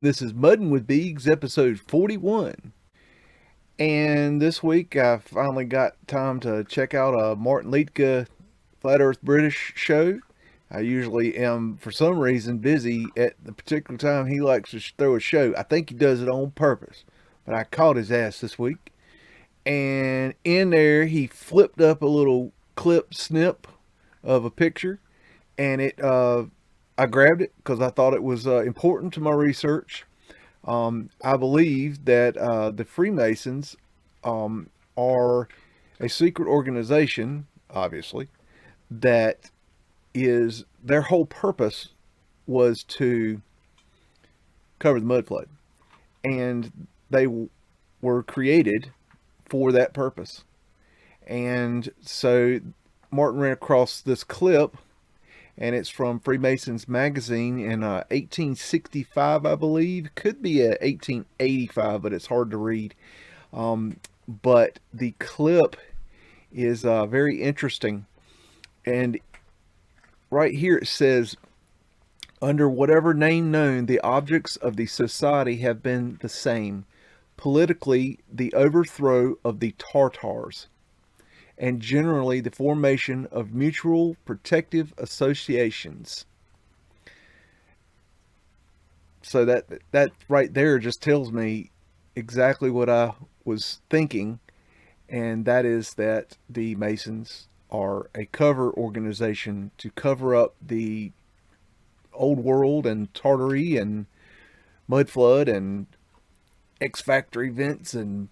This is Muddin with BEAGS, episode 41. And this week I finally got time to check out a Martin Lite Flat Earth British show. I usually am, for some reason, busy at the particular time he likes to throw a show. I think he does it on purpose. But I caught his ass this week. And in there, he flipped up a little clip snip of a picture. And I grabbed it because I thought it was important to my research. I believe that the Freemasons are a secret organization, obviously, that is their whole purpose was to cover the Mudflood. And they were created for that purpose. And so Martin ran across this clip, and it's from Freemasons magazine in 1865, I believe. Could be 1885, but it's hard to read. But the clip is very interesting. And right here it says, under whatever name known, the objects of the society have been the same. Politically, the overthrow of the Tartars, and generally the formation of mutual protective associations. So that right there just tells me exactly what I was thinking, and that is that the Masons are a cover organization to cover up the old world and Tartaria and Mudflood and X Factor events and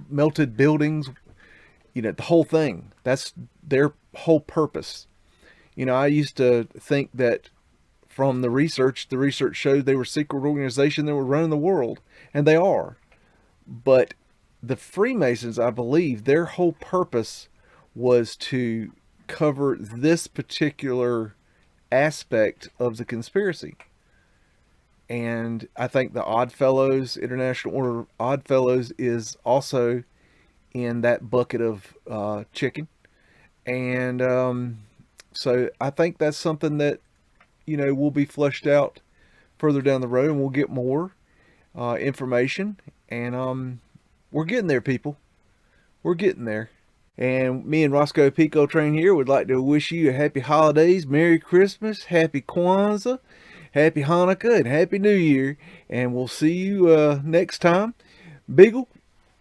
melted buildings. The whole thing. That's their whole purpose. I used to think that from the research showed they were a secret organization that were running the world, and they are. But the Freemasons, I believe, their whole purpose was to cover this particular aspect of the conspiracy. And I think the Oddfellows, International Order of Oddfellows, is also in that bucket of chicken. And so I think that's something that, will be fleshed out further down the road, and we'll get more information. And we're getting there, people. We're getting there. And me and Roscoe Pico Train here would like to wish you a happy holidays, Merry Christmas, Happy Kwanzaa, Happy Hanukkah, and Happy New Year. And we'll see you next time. Beagle,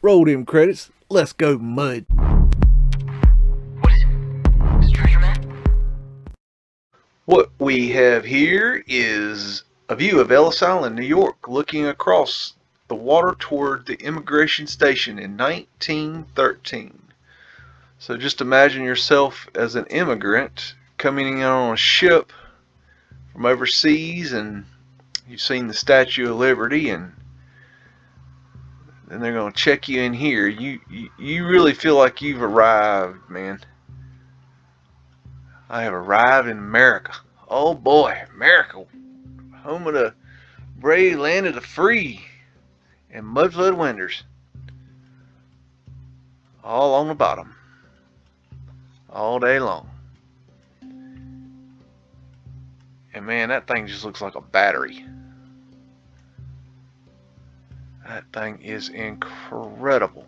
roll them credits. Let's go, Mud. What is it? Is it treasure map? What we have here is a view of Ellis Island, New York, looking across the water toward the immigration station in 1913. So just imagine yourself as an immigrant coming in on a ship from overseas, and you've seen the Statue of Liberty, and then they're going to check you in here. You really feel like you've arrived, man. I have arrived in America. Oh boy, America, home of the brave, land of the free, and mudflood winters, all on the bottom, all day long. And man, that thing just looks like a battery. That thing is incredible.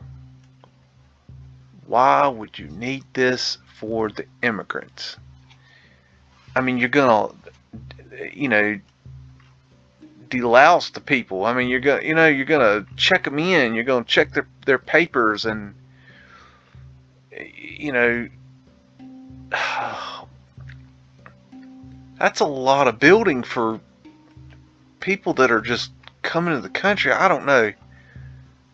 Why would you need this for the immigrants? I mean, you're gonna, delouse the people. I mean, you're gonna check them in. You're gonna check their papers, and that's a lot of building for people that are just coming to the country. I don't know.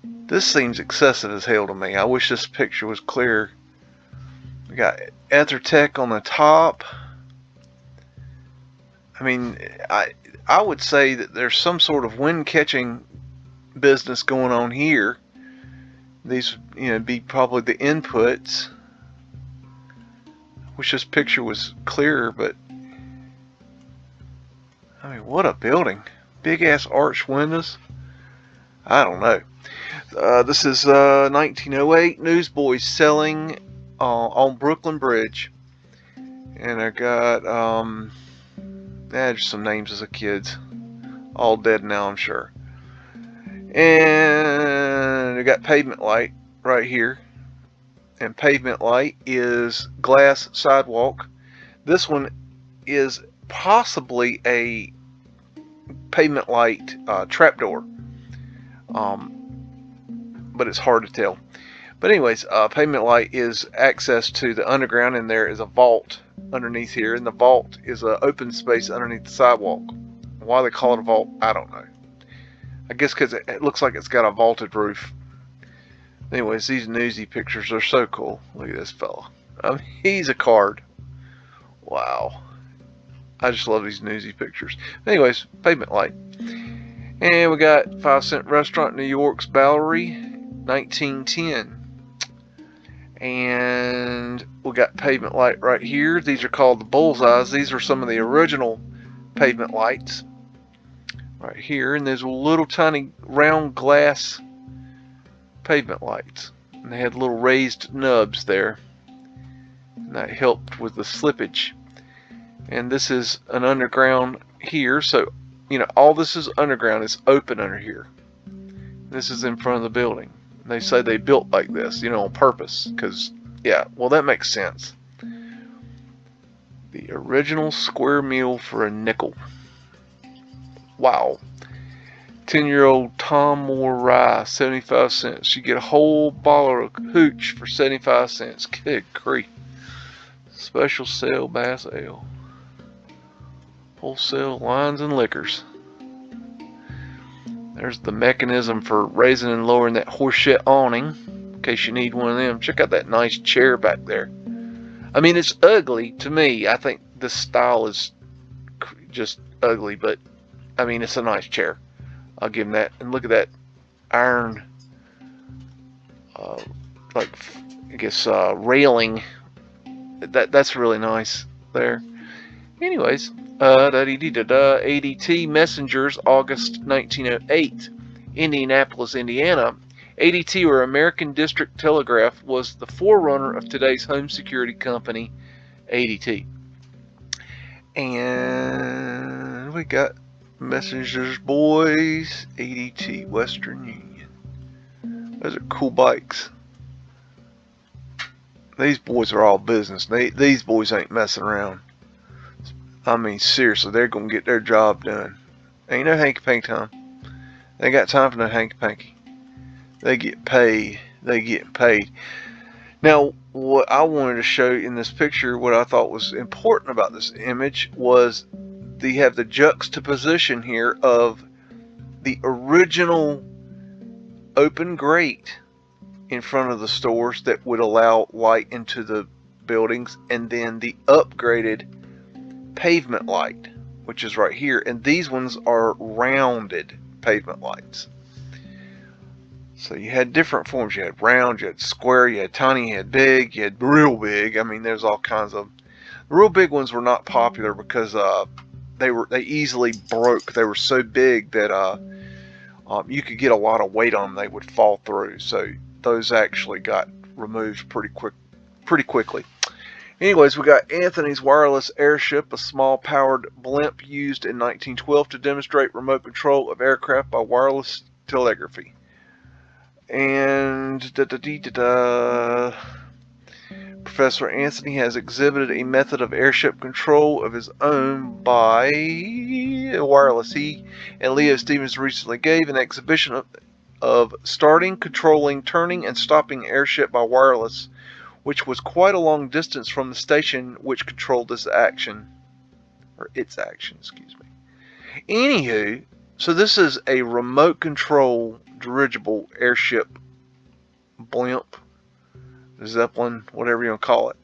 This seems excessive as hell to me. I wish this picture was clearer. We got EtherTech on the top. I mean, I would say that there's some sort of wind catching business going on here. These be probably the inputs. Wish this picture was clearer, but I mean, what a building. Big ass arch windows. I don't know. This is 1908 Newsboys selling on Brooklyn Bridge. And I got just some names as a kids. All dead now, I'm sure. And we got Pavement Light right here. And Pavement Light is glass sidewalk. This one is possibly a Pavement Light trapdoor. But it's hard to tell. But anyways, Pavement Light is access to the underground, and there is a vault underneath here, and the vault is an open space underneath the sidewalk. Why they call it a vault, I don't know. I guess because it looks like it's got a vaulted roof. Anyways, these newsy pictures are so cool. Look at this fella. I mean, he's a card. Wow. I just love these newsy pictures. Anyways, Pavement Light. And we got 5 Cent Restaurant, New York's Bowery, 1910. And we got Pavement Light right here. These are called the bullseyes. These are some of the original pavement lights right here. And there's little tiny round glass pavement lights. And they had little raised nubs there. And that helped with the slippage. And this is an underground here. So, you know, all this is underground. It's open under here. This is in front of the building. They say they built like this, you know, on purpose. Because, yeah, well, that makes sense. The original square meal for a nickel. Wow. 10-year-old Tom Moore rye, 75 cents. You get a whole bottle of hooch for 75 cents. Good grief. Special sale Bass Ale. Wholesale wines and liquors. There's the mechanism for raising and lowering that horseshit awning, in case you need one of them. Check out that nice chair back there. I mean, it's ugly to me. I think this style is just ugly, but I mean, it's a nice chair. I'll give him that. And look at that iron, like, I guess, railing. That's really nice there. Anyways, ADT Messengers, August 1908, Indianapolis, Indiana. ADT, or American District Telegraph, was the forerunner of today's home security company, ADT. And we got Messengers Boys, ADT, Western Union. Those are cool bikes. These boys are all business. These boys ain't messing around. I mean, seriously, they're going to get their job done. Ain't no hanky-panky time. They ain't got time for no hanky-panky. They get paid. They get paid. Now, what I wanted to show in this picture, what I thought was important about this image, was they have the juxtaposition here of the original open grate in front of the stores that would allow light into the buildings, and then the upgraded pavement light, which is right here. And these ones are rounded pavement lights. So you had different forms. You had round, you had square, you had tiny, you had big, you had real big. I mean, there's all kinds of. The real big ones were not popular because they easily broke. They were so big that you could get a lot of weight on them. They would fall through. So those actually got removed pretty quickly. Anyways, we got Anthony's Wireless Airship, a small powered blimp used in 1912 to demonstrate remote control of aircraft by wireless telegraphy. And Professor Anthony has exhibited a method of airship control of his own by wireless. He and Leo Stevens recently gave an exhibition of starting, controlling, turning, and stopping airship by wireless, which was quite a long distance from the station which controlled this action, or its action, excuse me. Anywho, so this is a remote control dirigible airship blimp, Zeppelin, whatever you want to call it.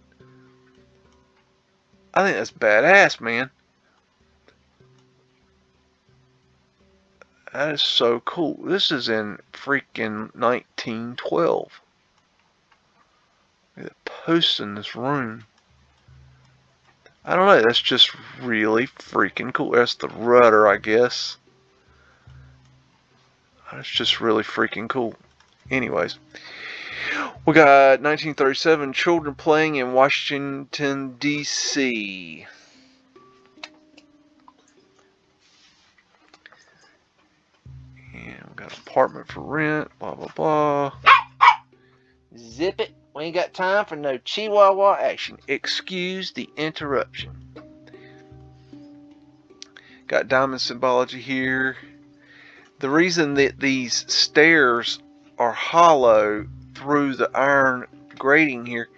I think that's badass, man. That is so cool. This is in freaking 1912. Look at the posts in this room. I don't know, that's just really freaking cool. That's the rudder, I guess. That's just really freaking cool. Anyways, we got 1937, children playing in Washington, D.C. Got an apartment for rent, blah, blah, blah. Zip it. We ain't got time for no chihuahua action. Excuse the interruption. Got diamond symbology here. The reason that these stairs are hollow through the iron grating here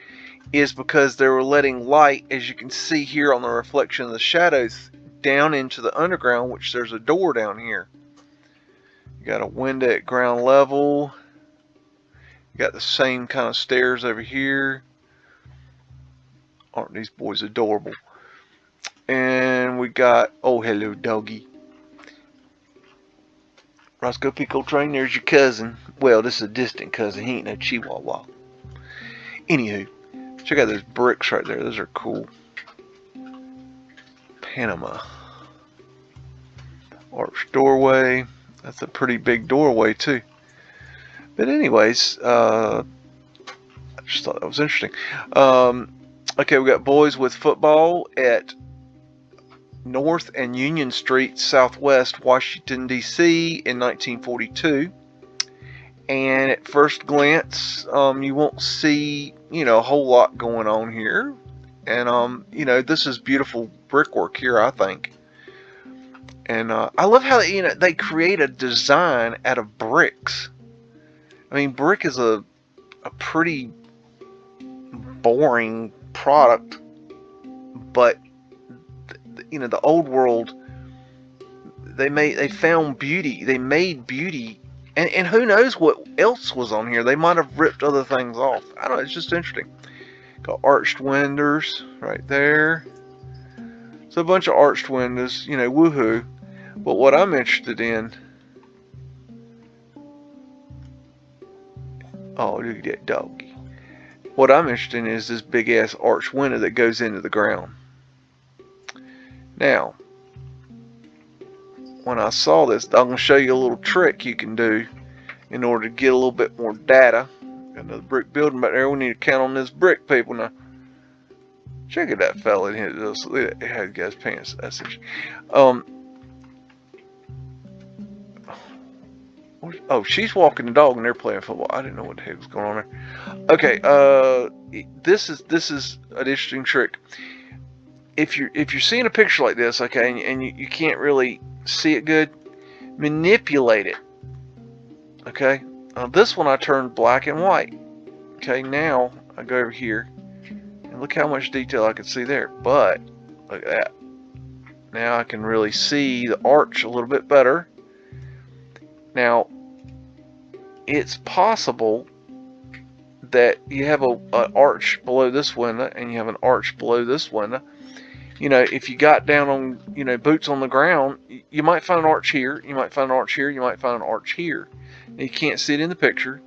is because they were letting light, as you can see here on the reflection of the shadows, down into the underground, which there's a door down here. You got a window at ground level. You got the same kind of stairs over here. Aren't these boys adorable? And we got, oh, hello, doggy. Roscoe Pico Train, there's your cousin. Well, this is a distant cousin. He ain't no chihuahua. Anywho, check out those bricks right there. Those are cool. Panama. Arch doorway. That's a pretty big doorway, too. But anyways, I just thought that was interesting. Okay, we got boys with football at North and Union Street, Southwest Washington, D.C. in 1942. And at first glance, you won't see, a whole lot going on here. And, this is beautiful brickwork here, I think. And I love how, they create a design out of bricks. I mean, brick is a pretty boring product, but the old world, they found beauty. They made beauty, and who knows what else was on here? They might have ripped other things off. I don't know. It's just interesting. Got arched windows right there. So a bunch of arched windows. Woohoo! But what I'm interested in. Oh, look at that doggy. What I'm interested in is this big ass arched window that goes into the ground. Now, when I saw this, I'm going to show you a little trick you can do in order to get a little bit more data. Got another brick building back there. We need to count on this brick, people. Now, check it out, fella. It had guy's pants. That's it. Oh, she's walking the dog and they're playing football. I didn't know what the heck was going on there. Okay, this is an interesting trick. If you're seeing a picture like this, okay, and you can't really see it good, manipulate it. Okay, this one I turned black and white. Okay, now I go over here and look how much detail I can see there. But look at that. Now I can really see the arch a little bit better. Now, it's possible that you have an arch below this window and you have an arch below this window. If you got down on, boots on the ground, you might find an arch here, you might find an arch here, you might find an arch here. You can't see it in the picture,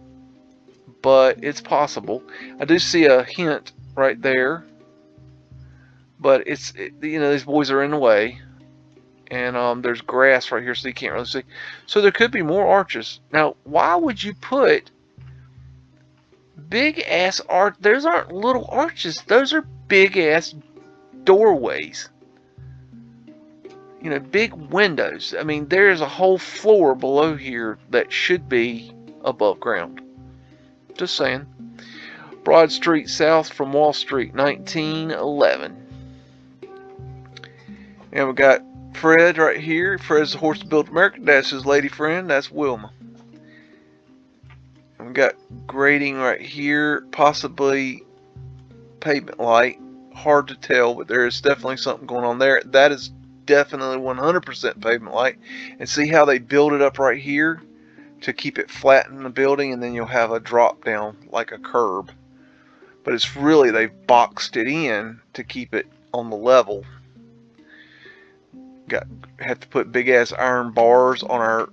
but it's possible. I do see a hint right there, but these boys are in the way. And there's grass right here, so you can't really see. So there could be more arches. Now, why would you put big ass arch? Those aren't little arches. Those are big ass doorways. Big windows. I mean, there's a whole floor below here that should be above ground. Just saying. Broad Street south from Wall Street, 1911. And we got Fred right here. Fred's the horse that built America. That's his lady friend. That's Wilma. And we got grading right here. Possibly pavement light. Hard to tell, but there is definitely something going on there. That is definitely 100% pavement light. And see how they build it up right here to keep it flat in the building, and then you'll have a drop down like a curb. But it's really, they've boxed it in to keep it on the level. Have to put big ass iron bars on our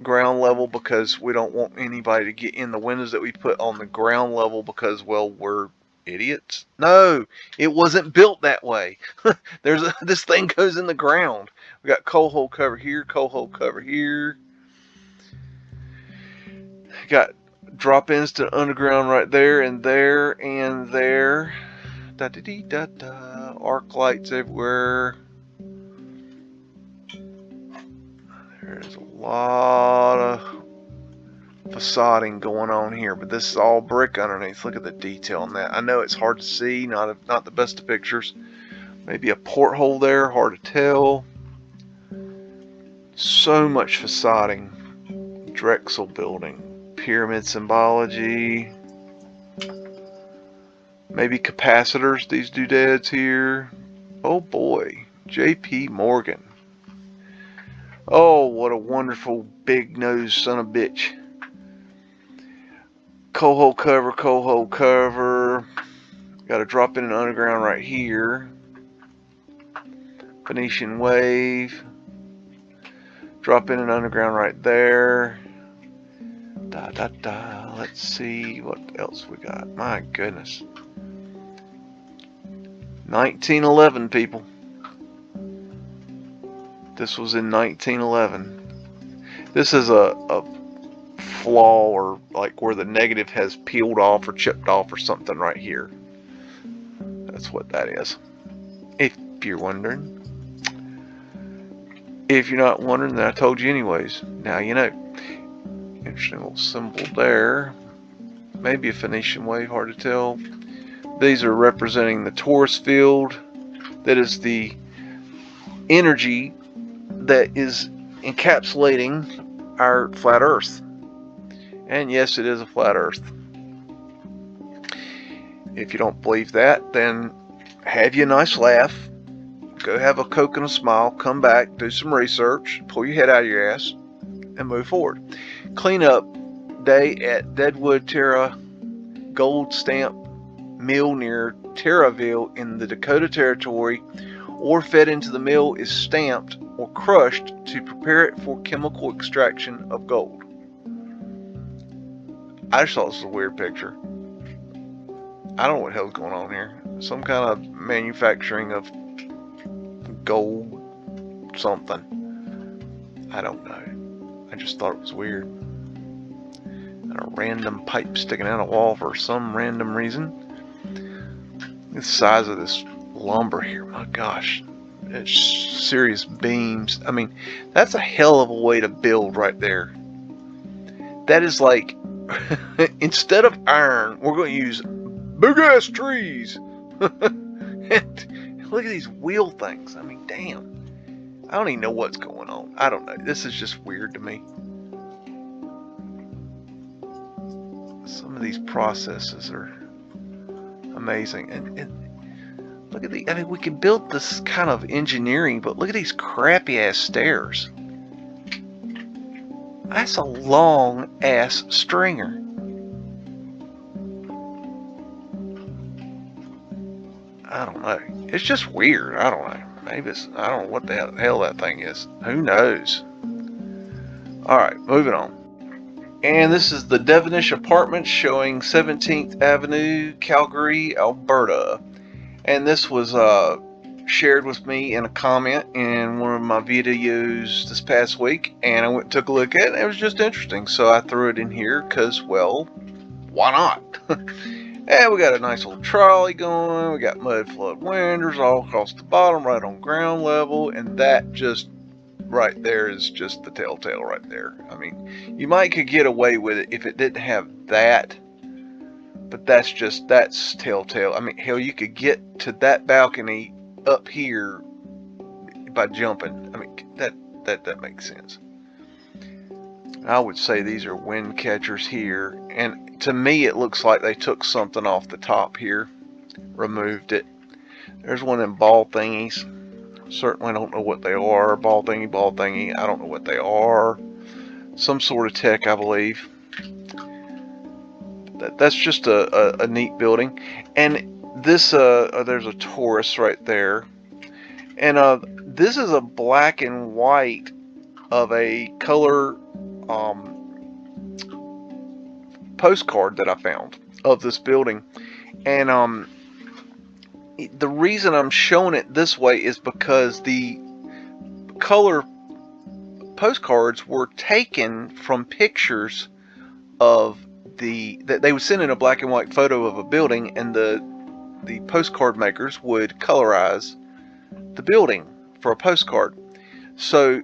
ground level because we don't want anybody to get in the windows that we put on the ground level because, well, we're idiots. No, it wasn't built that way. This thing goes in the ground. We got coal hole cover here, coal hole cover here. Got drop-ins to underground right there and there and there. Da da dee da da. Arc lights everywhere. There's a lot of facading going on here, but this is all brick underneath. Look at the detail on that. I know it's hard to see, not the best of pictures. Maybe a porthole there, hard to tell. So much facading. Drexel building, pyramid symbology, maybe capacitors, these doodads here. Oh boy, JP Morgan. Oh, what a wonderful big nose son of a bitch. Coal hole cover, coal hole cover. Got to drop in an underground right here. Phoenician wave. Drop in an underground right there. Da da da. Let's see what else we got. My goodness. 1911, people. This was in 1911. This is a flaw, or like where the negative has peeled off or chipped off or something right here. That's what that is. If you're wondering. If you're not wondering, then I told you anyways. Now you know. Interesting little symbol there. Maybe a Phoenician wave, hard to tell. These are representing the torus field. That is the energy that is encapsulating our flat Earth. And yes, it is a flat Earth. If you don't believe that, then have you a nice laugh. Go have a Coke and a smile. Come back, do some research, pull your head out of your ass, and move forward. Cleanup day at Deadwood Terra Gold Stamp Mill near Terraville in the Dakota Territory. Ore fed into the mill is stamped or crushed to prepare it for chemical extraction of gold. I just thought this was a weird picture. I don't know what the hell's going on here. Some kind of manufacturing of gold something. I don't know. I just thought it was weird. And a random pipe sticking out of a wall for some random reason. The size of this lumber here, my gosh. It's serious beams. I mean, that's a hell of a way to build right there. That is like, instead of iron, we're going to use big ass trees. And look at these wheel things. I mean, damn. I don't even know what's going on. I don't know. This is just weird to me. Some of these processes are amazing. And look at the, I mean, we can build this kind of engineering, but look at these crappy ass stairs. That's a long ass stringer. I don't know. It's just weird. I don't know. Maybe it's, I don't know what the hell that thing is. Who knows? Alright, moving on. And this is the Devonish Apartments showing 17th Avenue, Calgary, Alberta. And this was shared with me in a comment in one of my videos this past week. And I went and took a look at it. And it was just interesting. So I threw it in here because, well, why not? And we got a nice little trolley going. We got Mudflood windows all across the bottom, right on ground level. And that just right there is just the telltale right there. I mean, you might could get away with it if it didn't have that. But that's telltale. I mean, hell, you could get to that balcony up here by jumping. I mean, that makes sense. I would say these are wind catchers here. And to me, it looks like they took something off the top here, removed it. There's one of them ball thingies. Certainly don't know what they are. Ball thingy. I don't know what they are. Some sort of tech, I believe. That's just a neat building. And this, there's a Taurus right there. And this is a black and white of a color postcard that I found of this building. And the reason I'm showing it this way is because the color postcards were taken from pictures of that they would send in a black and white photo of a building, and the postcard makers would colorize the building for a postcard. So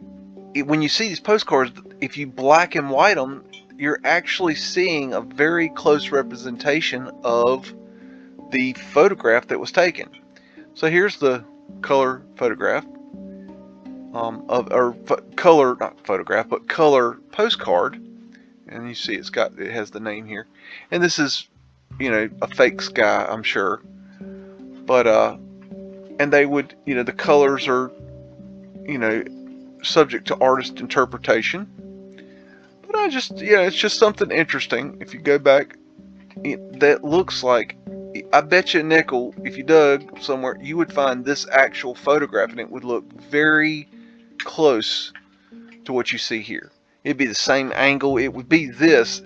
when you see these postcards, if you black and white them, you're actually seeing a very close representation of the photograph that was taken. So here's the color photograph color, not photograph, but color postcard, and you see it has the name here, and this is, a fake sky, I'm sure, but and they would, the colors are, subject to artist interpretation, but it's just something interesting. If you go back, that looks like, I bet you a nickel, if you dug somewhere, you would find this actual photograph, and it would look very close to what you see here. It'd be the same angle. It would be this.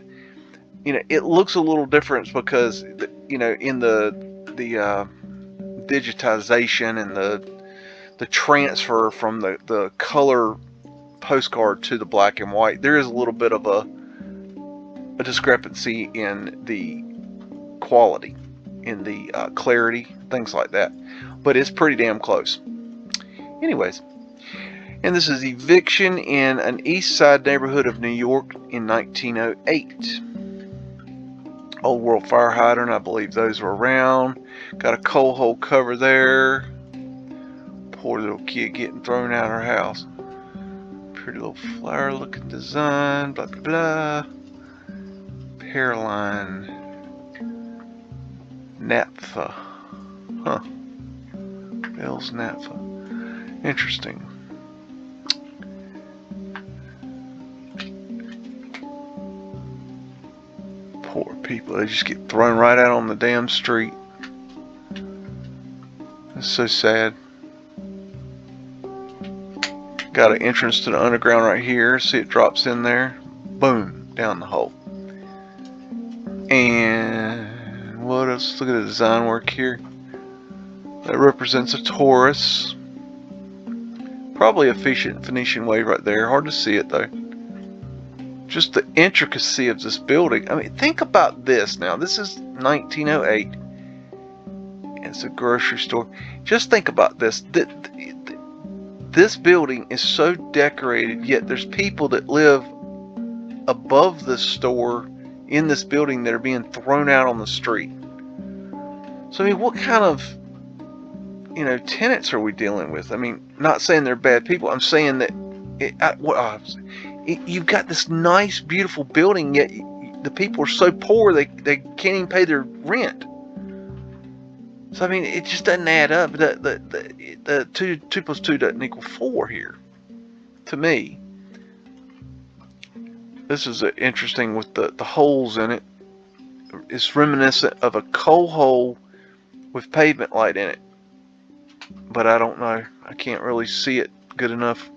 It looks a little different because, in the digitization and the transfer from the color postcard to the black and white, there is a little bit of a discrepancy in the quality, in the clarity, things like that. But it's pretty damn close. Anyways, and this is eviction in an east side neighborhood of New York in 1908. Old World fire hydrant, I believe those were around. Got a coal hole cover there. Poor little kid getting thrown out of her house. Pretty little flower looking design, blah blah blah. Hairline. Naphtha. Huh. Bell's naphtha. Interesting. Poor people, they just get thrown right out on the damn street. It's so sad. Got an entrance to the underground right here. See, it drops in there. Boom, down the hole. And what else? Look at the design work here. That represents a Taurus. Probably a Phoenician wave right there. Hard to see it though. Just the intricacy of this building. I mean, think about this now. This is 1908. It's a grocery store. Just think about this. This building is so decorated, yet there's people that live above the store in this building that are being thrown out on the street. So, I mean, what kind of, tenants are we dealing with? I mean, not saying they're bad people. I'm saying that you've got this nice, beautiful building, yet the people are so poor they can't even pay their rent. So I mean, it just doesn't add up. The 2 plus 2 doesn't equal 4 here, to me. This is interesting with the holes in it. It's reminiscent of a coal hole with pavement light in it, but I don't know. I can't really see it good enough.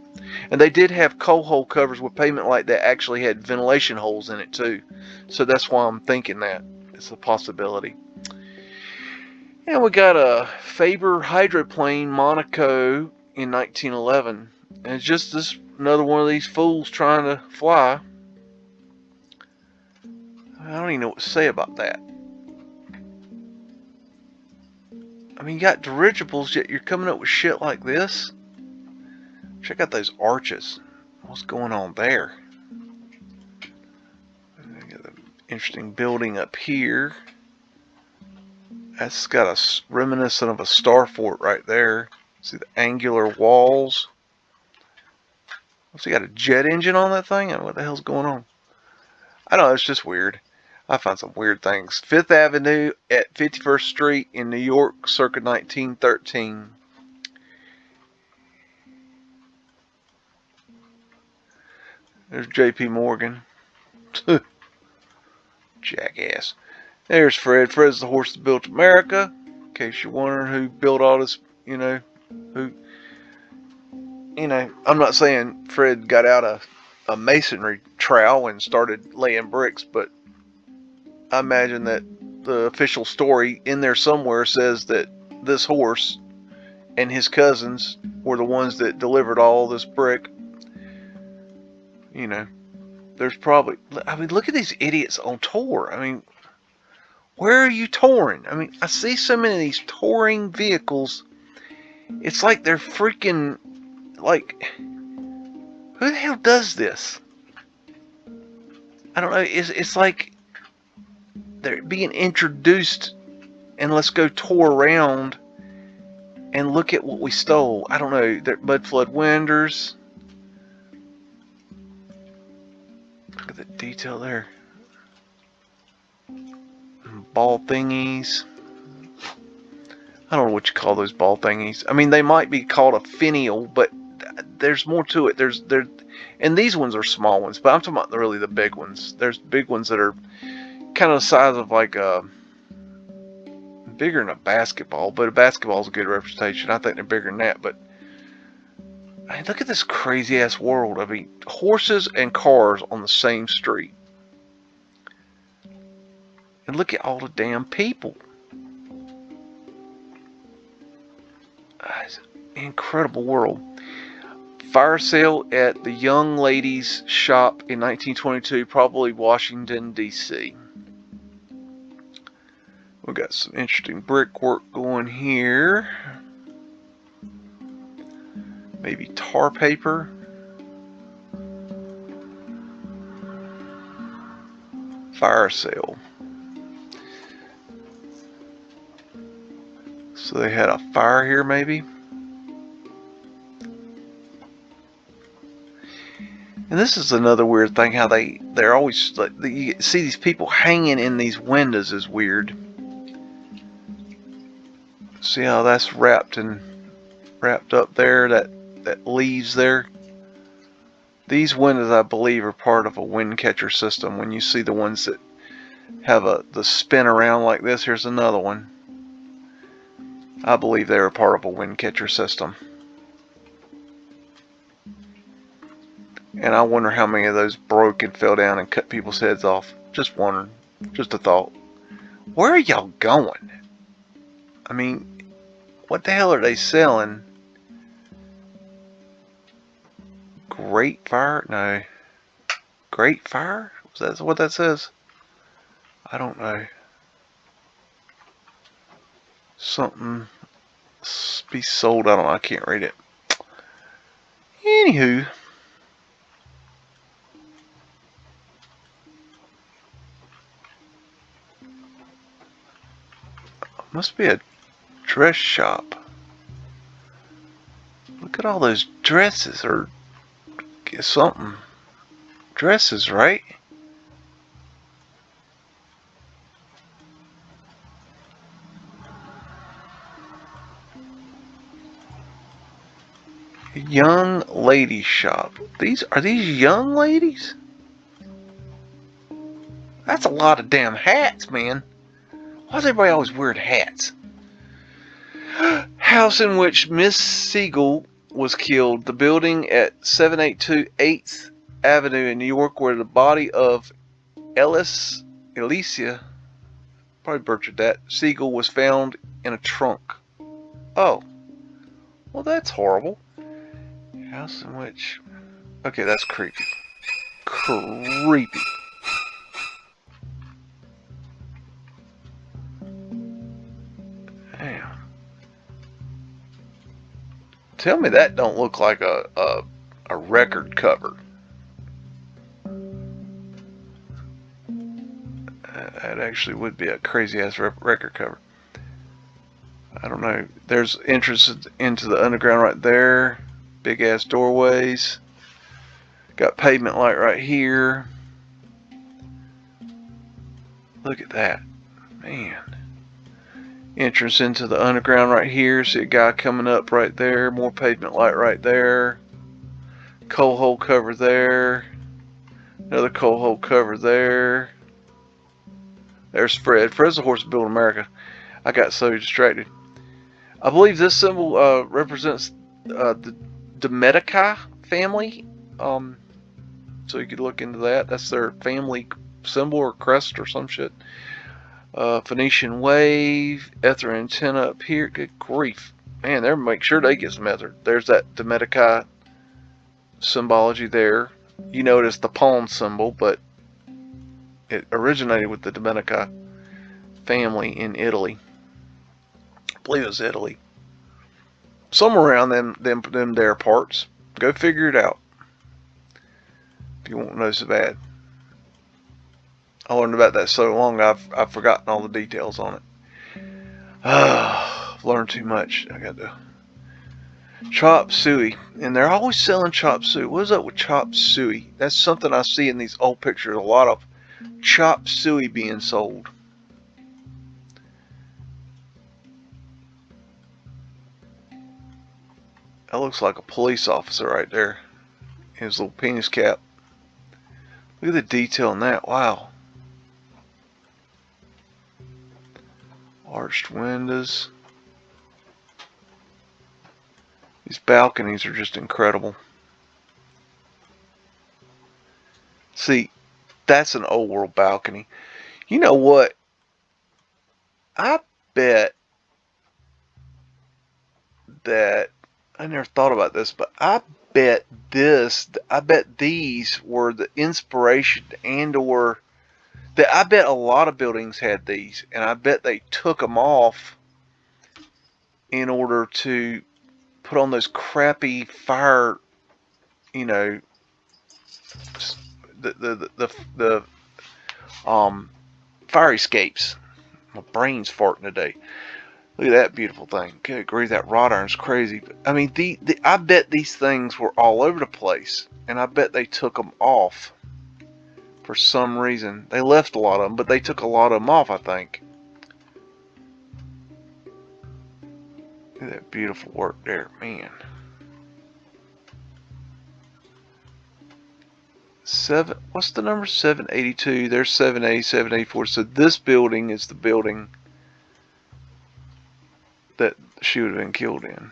And they did have coal hole covers with pavement light that actually had ventilation holes in it too. So that's why I'm thinking that it's a possibility. And we got a Faber hydroplane Monaco in 1911. And it's just another one of these fools trying to fly. I don't even know what to say about that. I mean, you got dirigibles, yet you're coming up with shit like this. Check out those arches. What's going on there? Got an interesting building up here. That's got a reminiscent of a star fort right there. See the angular walls. What's he got, a jet engine on that thing? I don't know what the hell's going on. I don't know, it's just weird. I find some weird things. 5th Avenue at 51st Street in New York, circa 1913. There's J.P. Morgan. Jackass. There's Fred. Fred's the horse that built America. In case you're wondering who built all this, I'm not saying Fred got out a masonry trowel and started laying bricks, but I imagine that the official story in there somewhere says that this horse and his cousins were the ones that delivered all this brick. There's probably, look at these idiots on tour. I mean, where are you touring? I mean, I see so many of these touring vehicles. It's like they're freaking, who the hell does this? I don't know. It's like they're being introduced, and let's go tour around and look at what we stole. I don't know. They're Mudflood windows. Look at the detail there. Ball thingies. I don't know what you call those ball thingies. I mean, they might be called a finial, but there's more to it. And these ones are small ones, but I'm talking about really the big ones. There's big ones that are kind of the size of like bigger than a basketball, but a basketball is a good representation. I think they're bigger than that, but I mean, look at this crazy ass world. I mean, horses and cars on the same street. And look at all the damn people. It's an incredible world. Fire sale at the young ladies' shop in 1922, probably Washington, D.C. We've got some interesting brickwork going here. Maybe tar paper. Fire sale. So they had a fire here, maybe. And this is another weird thing, how they're always like, you see these people hanging in these windows is weird. See how that's wrapped up there, that leaves there. These windows, I believe, are part of a wind catcher system. When you see the ones that have the spin around like this, here's another one. I believe they're a part of a wind catcher system. And I wonder how many of those broke and fell down and cut people's heads off. Just wondering. Just a thought. Where are y'all going? I mean, what the hell are they selling? Great Fire? No. Great Fire? Is that what that says? I don't know. Something be sold. I don't know. I can't read it. Anywho. Must be a dress shop. Look at all those dresses, or something. Dresses, right? Young lady shop. Are these young ladies? That's a lot of damn hats, man. Why does everybody always wear hats? House in which Miss Siegel was killed. The building at 782 8th Avenue in New York, where the body of Alicia, probably butchered that, Siegel was found in a trunk. Oh. Well, that's horrible. House in which... Okay, that's creepy. Creepy. Damn. Tell me that don't look like a record cover. That actually would be a crazy ass record cover. I don't know. There's entrance into the underground right there. Big ass doorways. Got pavement light right here. Look at that. Man. Entrance into the underground right here. See a guy coming up right there. More pavement light right there. Coal hole cover there. Another coal hole cover there. There's Fred. Fred's the horse of building America. I got so distracted. I believe this symbol represents the Medici family. So you could look into that. That's their family symbol or crest or some shit. Phoenician wave, ether antenna up here. Good grief. Man, they're make sure they get some ether. There's that Medici symbology there. You notice the palm symbol, but it originated with the Medici family in Italy. I believe it was Italy. Somewhere around them there parts. Go figure it out. If you won't know so bad. I learned about that so long, I've forgotten all the details on it. I've learned too much. I got to chop suey, and they're always selling chop suey. What is up with chop suey? That's something I see in these old pictures. A lot of chop suey being sold. That looks like a police officer right there. His little penis cap. Look at the detail in that. Wow. Arched windows. These balconies are just incredible. See, that's an old world balcony. You know what? I bet that I never thought about this, but I bet these were the inspiration and/or that I bet a lot of buildings had these, and I bet they took them off in order to put on those crappy fire, you know, the fire escapes. My brain's farting today. Look at that beautiful thing. Good grief, that wrought iron's crazy. But, I mean, I bet these things were all over the place, and I bet they took them off for some reason. They left a lot of them, but they took a lot of them off, I think. Look at that beautiful work there, man. What's the number? 782. There's 780, 784. So this building is the building that she would have been killed in.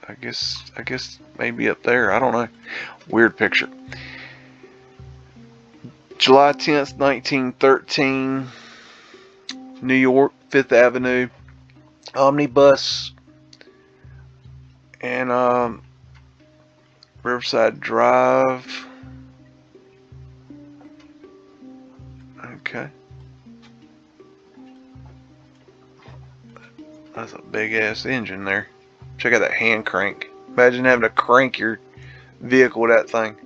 I guess maybe up there. I don't know. Weird picture. July 10th, 1913. New York, 5th Avenue. Omnibus. And Riverside Drive. Okay. That's a big ass engine there. Check out that hand crank. Imagine having to crank your vehicle with that thing.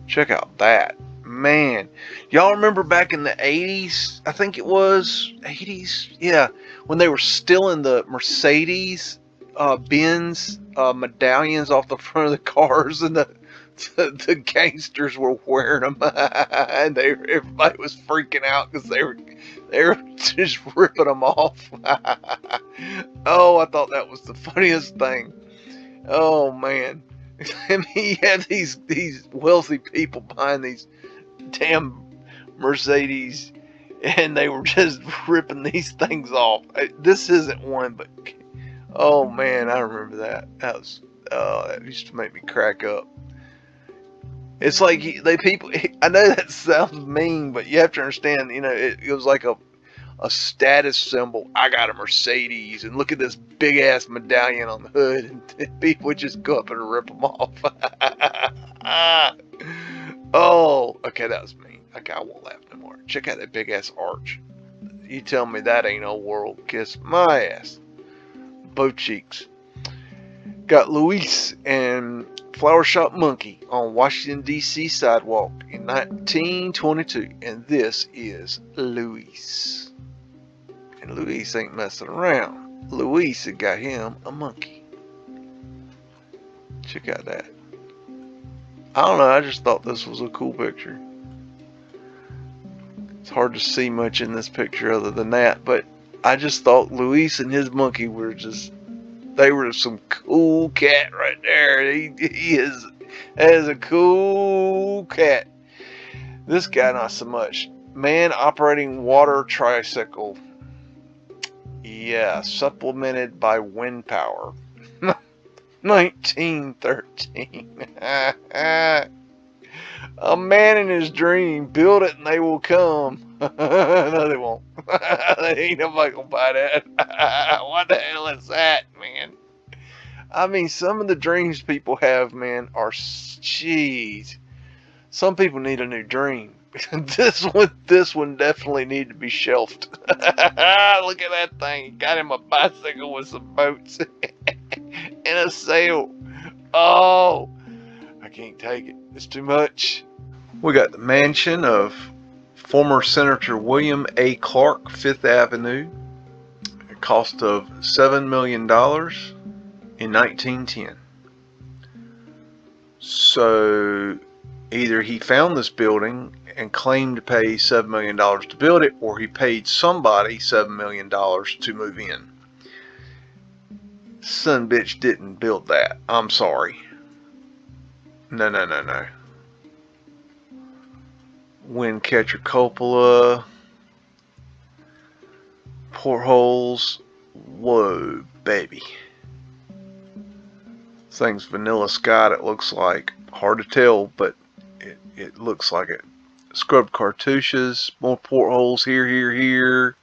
Check out that. Man. Y'all remember back in the 80s? I think it was 80s? Yeah. When they were still in the Mercedes Benz medallions off the front of the cars, and the gangsters were wearing them. And everybody was freaking out because they were just ripping them off. Oh, I thought that was the funniest thing. Oh man. I mean, you had these wealthy people buying these damn Mercedes, and they were just ripping these things off. This isn't one, but oh man, I remember that. That used to make me crack up. It's like people. I know that sounds mean, but you have to understand. You know, it was like a status symbol. I got a Mercedes, and look at this big ass medallion on the hood, and people would just go up and rip them off. Oh, okay, that was mean. Okay, I won't laugh no more. Check out that big ass arch. You tell me that ain't old world. Kiss my ass. Both cheeks. Got Luis and Flower Shop Monkey on Washington, D.C. sidewalk in 1922. And this is Luis. And Luis ain't messing around. Luis had got him a monkey. Check out that. I don't know, I just thought this was a cool picture. It's hard to see much in this picture other than that, but I just thought Luis and his monkey were they were some cool cat right there. That is a cool cat. This guy, not so much. Man operating water tricycle. Yeah, supplemented by wind power. 1913. A man in his dream. Build it and they will come. No, they won't. Ain't nobody gonna buy that. What the hell is that, man? I mean, some of the dreams people have, man, are jeez. Some people need a new dream. This one definitely needed to be shelved. Look at that thing. He got him a bicycle with some boats and a sail. Oh, I can't take it. It's too much. We got the mansion of former Senator William A. Clark, 5th Avenue. A cost of $7 million in 1910. So either he found this building and claimed to pay $7 million to build it, or he paid somebody $7 million to move in. Son bitch didn't build that. I'm sorry. No. Wind catcher cupola. Portholes. Whoa, baby. This thing's vanilla sky, it looks like. Hard to tell, but it looks like it. Scrubbed cartouches. More portholes here.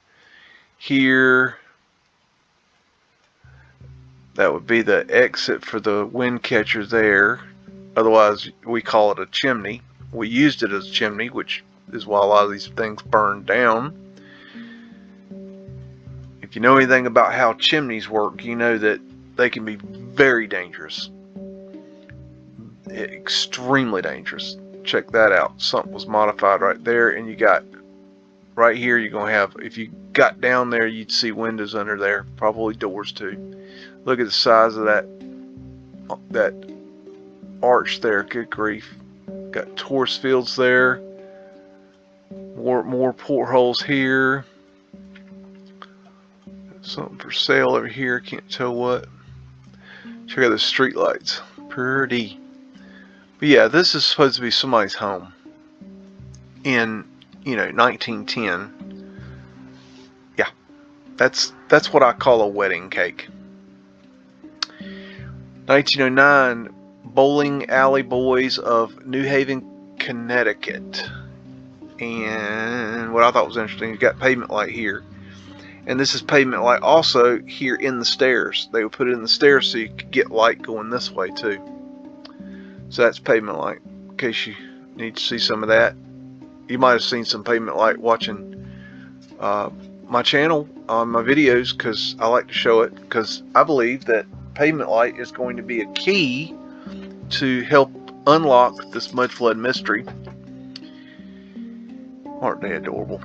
That would be the exit for the wind catcher there. Otherwise, we call it a chimney. We used it as a chimney, which is why a lot of these things burned down. If you know anything about how chimneys work, you know that they can be very dangerous. Extremely dangerous. Check that out. Something was modified right there, and you got right here, you're going to have, if you got down there, you'd see windows under there, probably doors too. Look at the size of that arch there. Good grief. Got Taurus fields there. More portholes here. Something for sale over here. Can't tell what. Check out the street lights. Pretty. But yeah, this is supposed to be somebody's home in 1910. Yeah, that's what I call a wedding cake. 1909, Bowling Alley Boys of New Haven, Connecticut. And what I thought was interesting, you got pavement light here. And this is pavement light also here in the stairs. They would put it in the stairs so you could get light going this way too. So that's pavement light, in case you need to see some of that. You might have seen some pavement light watching my channel on my videos, because I like to show it, because I believe that pavement light is going to be a key to help unlock this Mudflood mystery. Aren't they adorable?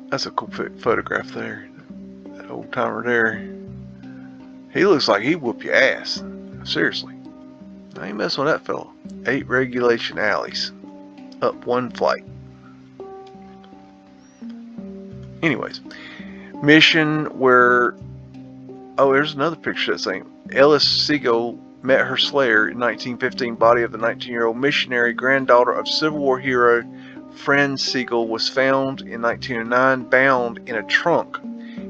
That's a cool photograph there. That old timer there. He looks like he'd whoop your ass. Seriously. I ain't messing with that fella. 8 regulation alleys. Up 1 flight. Anyways. Mission where... Oh, there's another picture of that thing. Ellis Siegel met her slayer in 1915. Body of the 19-year-old missionary, granddaughter of Civil War hero Friend Siegel, was found in 1909, bound in a trunk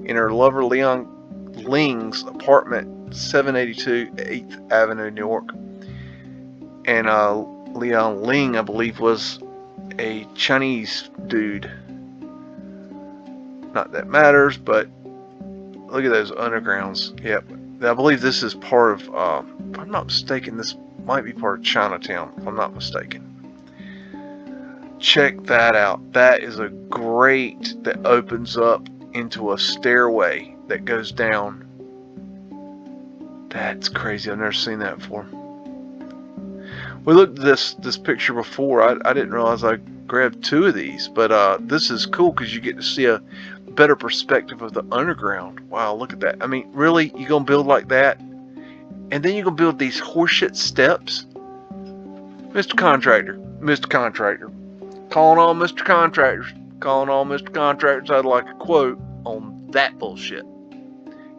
in her lover Leon Ling's apartment, 782 8th Avenue, New York. And Leon Ling, I believe, was a Chinese dude. Not that matters, but look at those undergrounds. Yep. I believe this is part of, if I'm not mistaken, this might be part of Chinatown, if I'm not mistaken. Check that out. That is a grate that opens up into a stairway that goes down. That's crazy. I've never seen that before. We looked at this picture before. I didn't realize I grabbed 2 of these, but this is cool because you get to see a better perspective of the underground. Wow, look at that. I mean, really, you gonna build like that? And then you're gonna build these horseshit steps? Mr. Contractor. Calling all Mr. Contractors. I'd like a quote on that bullshit.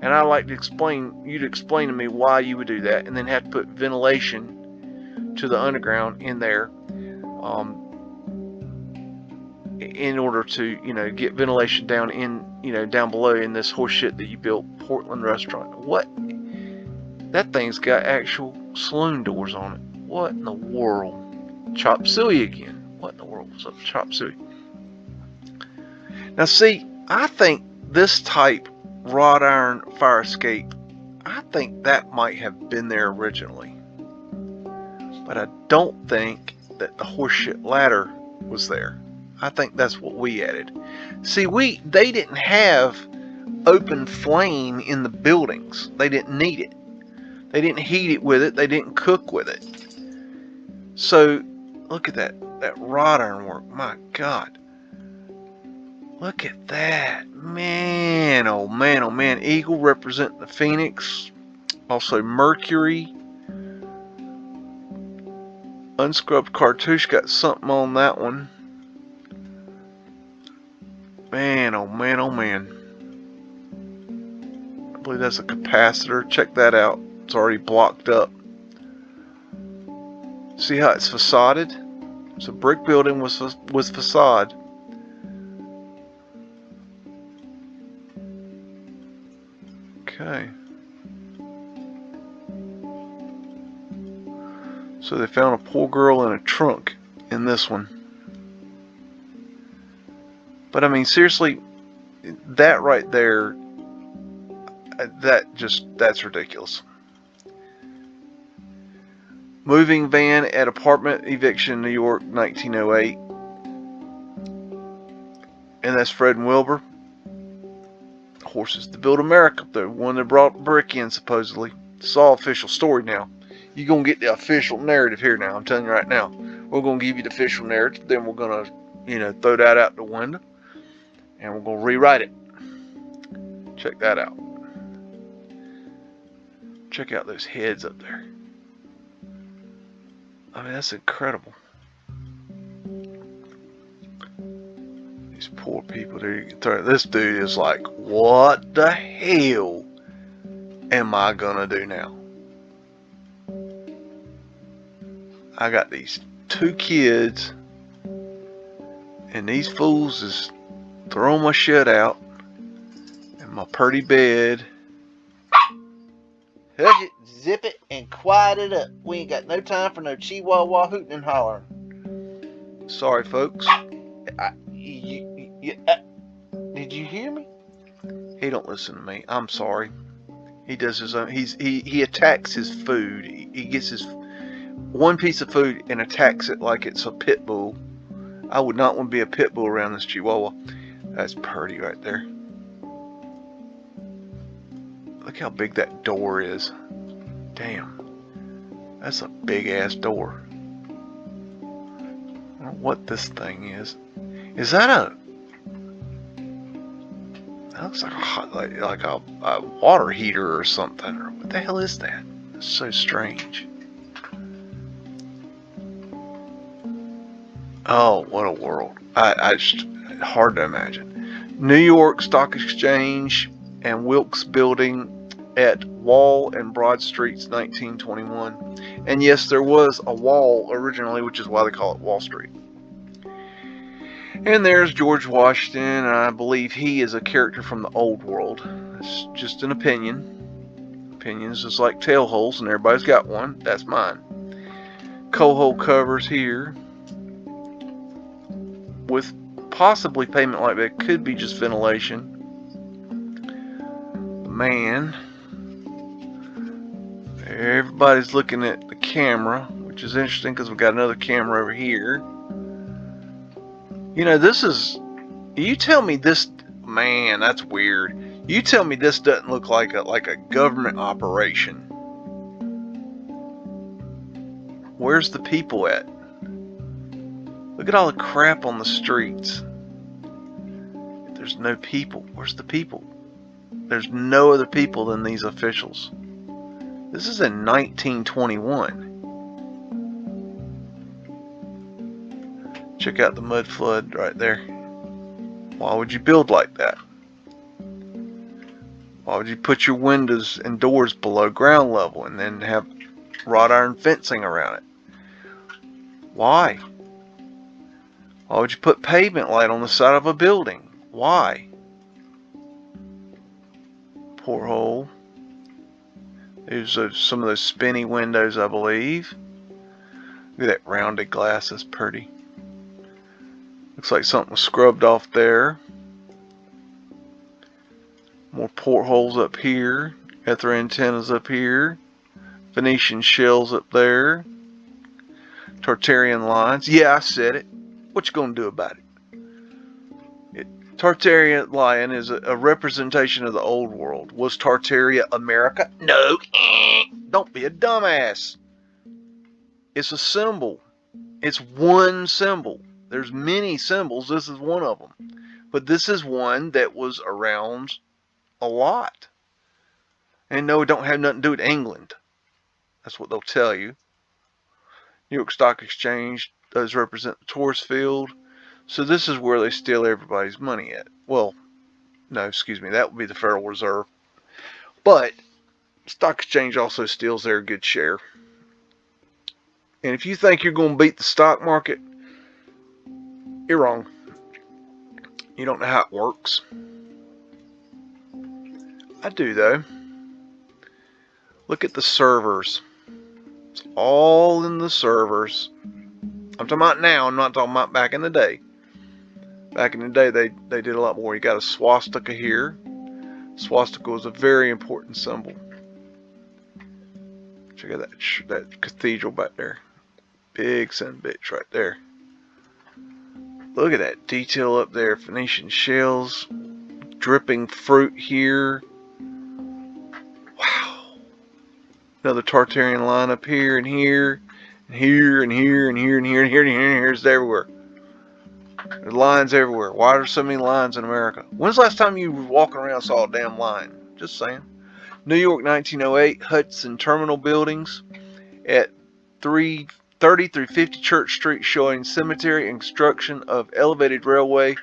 And I'd like to explain to me why you would do that, and then have to put ventilation to the underground in there, in order to, get ventilation down in, down below in this horseshit that you built, Portland restaurant. What? That thing's got actual saloon doors on it. What in the world? Chop suey again. What in the world was up with chop suey? Now see, I think this type wrought iron fire escape, I think that might have been there originally. But I don't think that the horseshit ladder was there. I think that's what we added. See, they didn't have open flame in the buildings. They didn't need it. They didn't heat it with it. They didn't cook with it. So, look at that wrought iron work. My God. Look at that. Man, oh man, oh man. Eagle representing the Phoenix. Also Mercury. Unscrubbed cartouche, got something on that one. Man, oh man, oh man. I believe that's a capacitor. Check that out. It's already blocked up. See how it's facaded? It's a brick building with facade. Okay. So they found a poor girl in a trunk in this one. But I mean, seriously, that right there, that's ridiculous. Moving van at apartment eviction in New York, 1908. And that's Fred and Wilbur. Horses to Build America, the one that brought brick in, supposedly. It's all official story now. You're going to get the official narrative here now. I'm telling you right now. We're going to give you the official narrative. Then we're going to, throw that out the window. And we're going to rewrite it. Check that out. Check out those heads up there. I mean, that's incredible. These poor people. This dude is like, what the hell am I going to do now? I got these 2 kids, and these fools is throwing my shit out, and my pretty bed. Hush it, zip it, and quiet it up. We ain't got no time for no chihuahua hooting and hollering. Sorry, folks. Did you hear me? He don't listen to me. I'm sorry. He does his own. He attacks his food. He gets his one piece of food and attacks it like it's a pit bull. I would not want to be a pit bull around this chihuahua. That's pretty right there. Look how big that door is. Damn. That's a big ass door. I don't know what this thing is. Is that a... That looks like a water heater or something. What the hell is that? It's so strange. Oh, what a world. I just, hard to imagine. New York Stock Exchange and Wilkes Building at Wall and Broad Streets, 1921. And yes, there was a wall originally, which is why they call it Wall Street. And there's George Washington. I believe he is a character from the old world. It's just an opinion. Opinions is like tail holes, and everybody's got one. That's mine. Coal hole covers here. With possibly pavement like that. Could be just ventilation. The man. Everybody's looking at the camera, which is interesting because we've got another camera over here. This is... You tell me this... Man, that's weird. You tell me this doesn't look like a government operation. Where's the people at? Look at all the crap on the streets. There's no people. Where's the people? There's no other people than these officials. This is in 1921. Check out the Mudflood right there. Why would you build like that? Why would you put your windows and doors below ground level and then have wrought iron fencing around it? Why? Why would you put pavement light on the side of a building? Why? Porthole. There's some of those spinny windows, I believe. Look at that rounded glass. That's pretty. Looks like something was scrubbed off there. More portholes up here. Got their antennas up here. Venetian shells up there. Tartarian lines. Yeah, I said it. What you gonna do about it? Tartaria lion is a representation of the old world. Was Tartaria America? No. Don't be a dumbass. It's a symbol. It's one symbol. There's many symbols. This is one of them. But this is one that was around a lot. And no, it don't have nothing to do with England. That's what they'll tell you. New York Stock Exchange does represent the tourist field. So this is where they steal everybody's money at. Well, no, excuse me, that would be the Federal Reserve. But Stock Exchange also steals their good share. And if you think you're going to beat the stock market, you're wrong. You don't know how it works. I do, though. Look at the servers. It's all in the servers. I'm talking about now. I'm not talking about back in the day. Back in the day, they did a lot more. You got a swastika here. Swastika was a very important symbol. Check out that cathedral back there. Big son bitch right there. Look at that detail up there. Phoenician shells. Dripping fruit here. Wow. Another Tartarian line up here and here. And here and here and here and here and here and here and here. It's everywhere. There's lines everywhere. Why are there so many lines in America? When's the last time you were walking around and saw a damn line? Just saying. New York 1908 Hudson Terminal buildings at 330 through 50 Church Street showing cemetery and construction of elevated railway.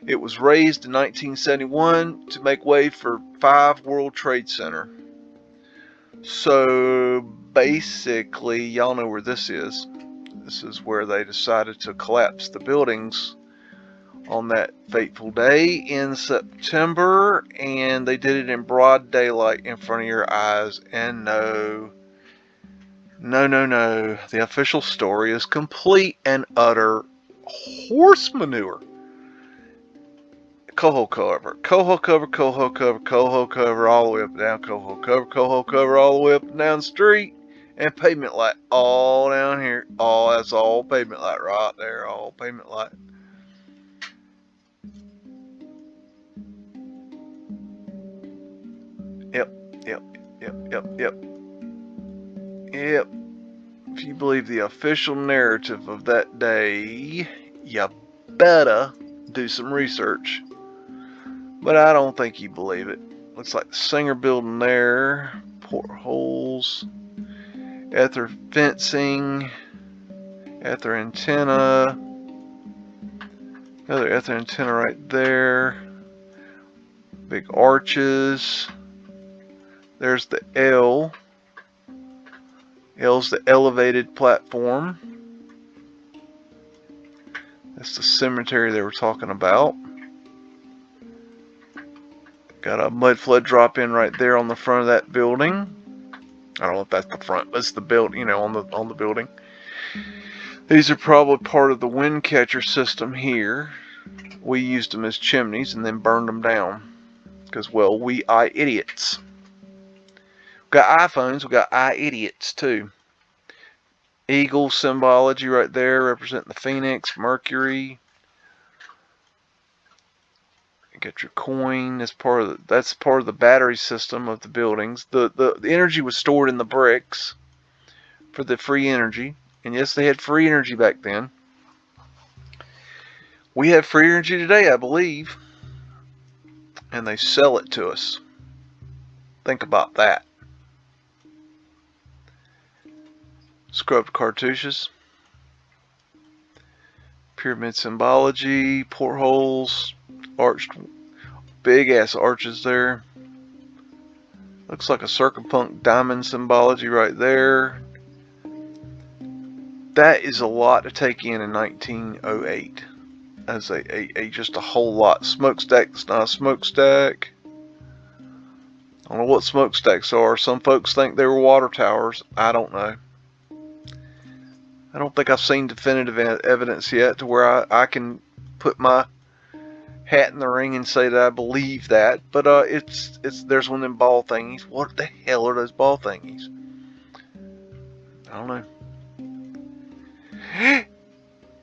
It was raised in 1971 to make way for 5 World Trade Center. So basically, y'all know where this is. This is where they decided to collapse the buildings on that fateful day in September, and they did it in broad daylight in front of your eyes. And no, the official story is complete and utter horse manure. Coho cover, coho cover, coho cover, coho cover, all the way up and down, coho cover, all the way up and down the street, and pavement light all down here. Oh, that's all pavement light right there, all pavement light. Yep. If you believe the official narrative of that day, you better do some research. But I don't think you believe it. Looks like the Singer building there, portholes, ether fencing, ether antenna, another ether antenna right there, big arches. There's the L. L's the elevated platform. That's the cemetery they were talking about. Got a Mudflood drop in right there on the front of that building. I don't know if that's the front, but it's the build, on the building. These are probably part of the wind catcher system here. We used them as chimneys and then burned them down because, well, we idiots. We got iPhones, we got idiots too. Eagle symbology right there representing the Phoenix, Mercury. You got your coin. That's part of the battery system of the buildings. The energy was stored in the bricks for the free energy. And yes, they had free energy back then. We have free energy today, I believe. And they sell it to us. Think about that. Scrubbed cartouches. Pyramid symbology. Portholes. Arched. Big ass arches there. Looks like a circumpunct diamond symbology right there. That is a lot to take in 1908. As just a whole lot. Smokestack that's not a smokestack. I don't know what smokestacks are. Some folks think they were water towers. I don't know. I don't think I've seen definitive evidence yet to where I can put my hat in the ring and say that I believe that. But there's one of them ball thingies. What the hell are those ball thingies? I don't know.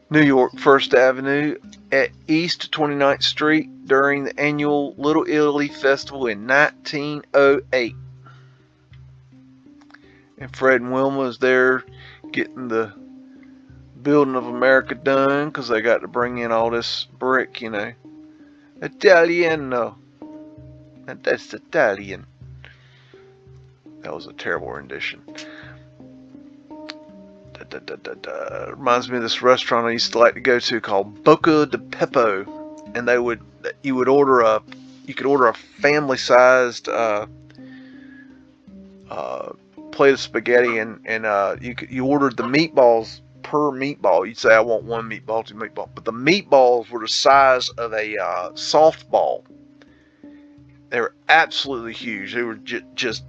New York 1st Avenue at East 29th Street during the annual Little Italy Festival in 1908. And Fred and Wilma is there getting the building of America done, because they got to bring in all this brick, you know. Italiano. That's Italian. That was a terrible rendition. Reminds me of this restaurant I used to like to go to called Boca de Pepo, and you could order a family-sized plate of spaghetti, and you ordered the meatballs per meatball. You'd say, I want one meatball, two meatball, but the meatballs were the size of a softball. They were absolutely huge. They were just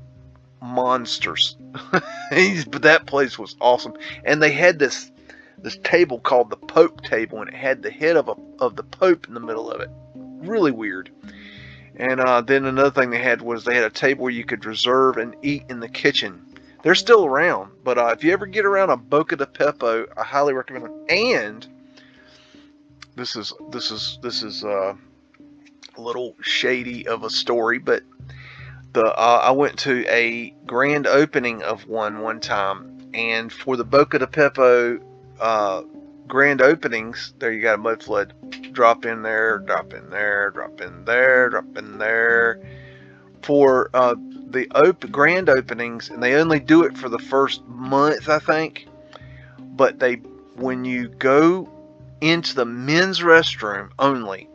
monsters. But that place was awesome, and they had this table called the Pope table, and it had the head of the Pope in the middle of it. Really weird. And then another thing they had was a table where you could reserve and eat in the kitchen. They're still around, but if you ever get around a Boca de Pepo, I highly recommend them. And this is a little shady of a story, but I went to a grand opening of one time, and for the Boca de Pepo grand openings, there you got a Mudflood. Drop in there, drop in there, drop in there, drop in there. For the grand openings, and they only do it for the first month, I think. But when you go into the men's restroom only,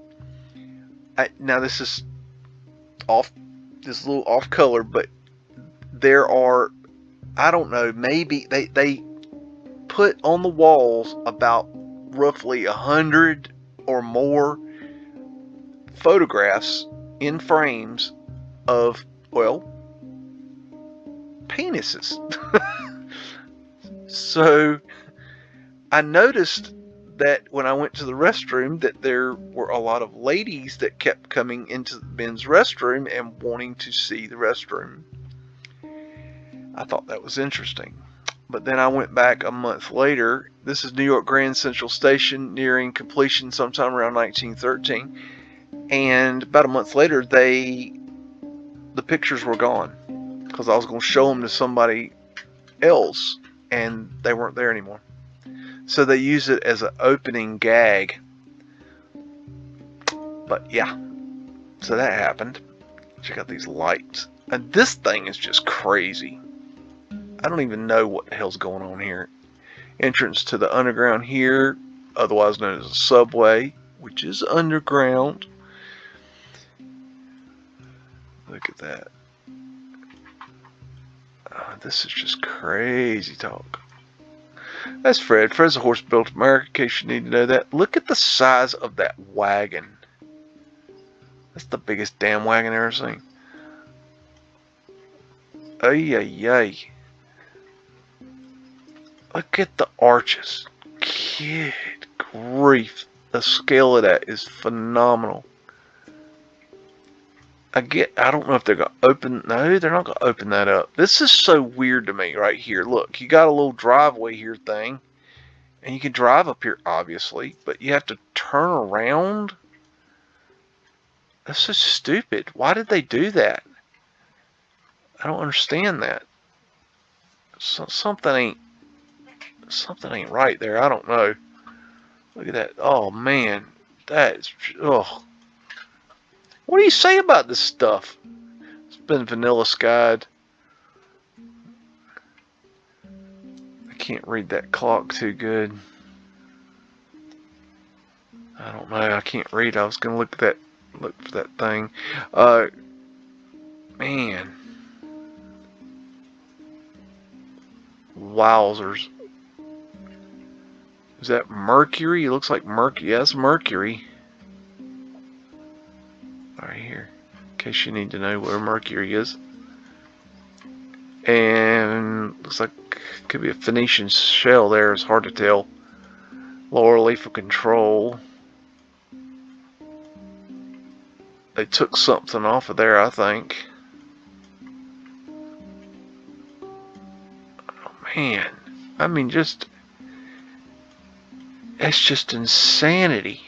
now this is a little off color, but there are, I don't know, maybe they put on the walls about roughly 100 or more photographs in frames of, well, penises. So I noticed that when I went to the restroom that there were a lot of ladies that kept coming into the men's restroom and wanting to see the restroom. I thought that was interesting. But then I went back a month later. This is New York Grand Central Station, nearing completion sometime around 1913. And about a month later, the pictures were gone, because I was going to show them to somebody else, and they weren't there anymore. So they use it as an opening gag. But yeah, so that happened. Check out these lights. And this thing is just crazy. I don't even know what the hell's going on here. Entrance to the underground here, otherwise known as a subway, which is underground. Look at that. This is just crazy talk. That's Fred. Fred's a horse built America, in case you need to know that. Look at the size of that wagon. That's the biggest damn wagon I've ever seen. Ay, ay, ay. Look at the arches. Good grief. The scale of that is phenomenal. I don't know if they're going to open. No, they're not going to open that up. This is so weird to me right here. Look, you got a little driveway here thing. And you can drive up here, obviously. But you have to turn around. That's so stupid. Why did they do that? I don't understand that. Something ain't right there. I don't know. Look at that. Oh, man. That is... Ugh. What do you say about this stuff? It's been vanilla skied. I can't read that clock too good. I don't know. I can't read. I was gonna look for that thing. Man. Wowzers. Is that Mercury? It looks like Mercury. Yeah, that's Mercury. Right here, in case you need to know where Mercury is. And looks like could be a Phoenician shell there. It's hard to tell. Lower leaf of control. They took something off of there, I think. Oh man, I mean, that's just insanity.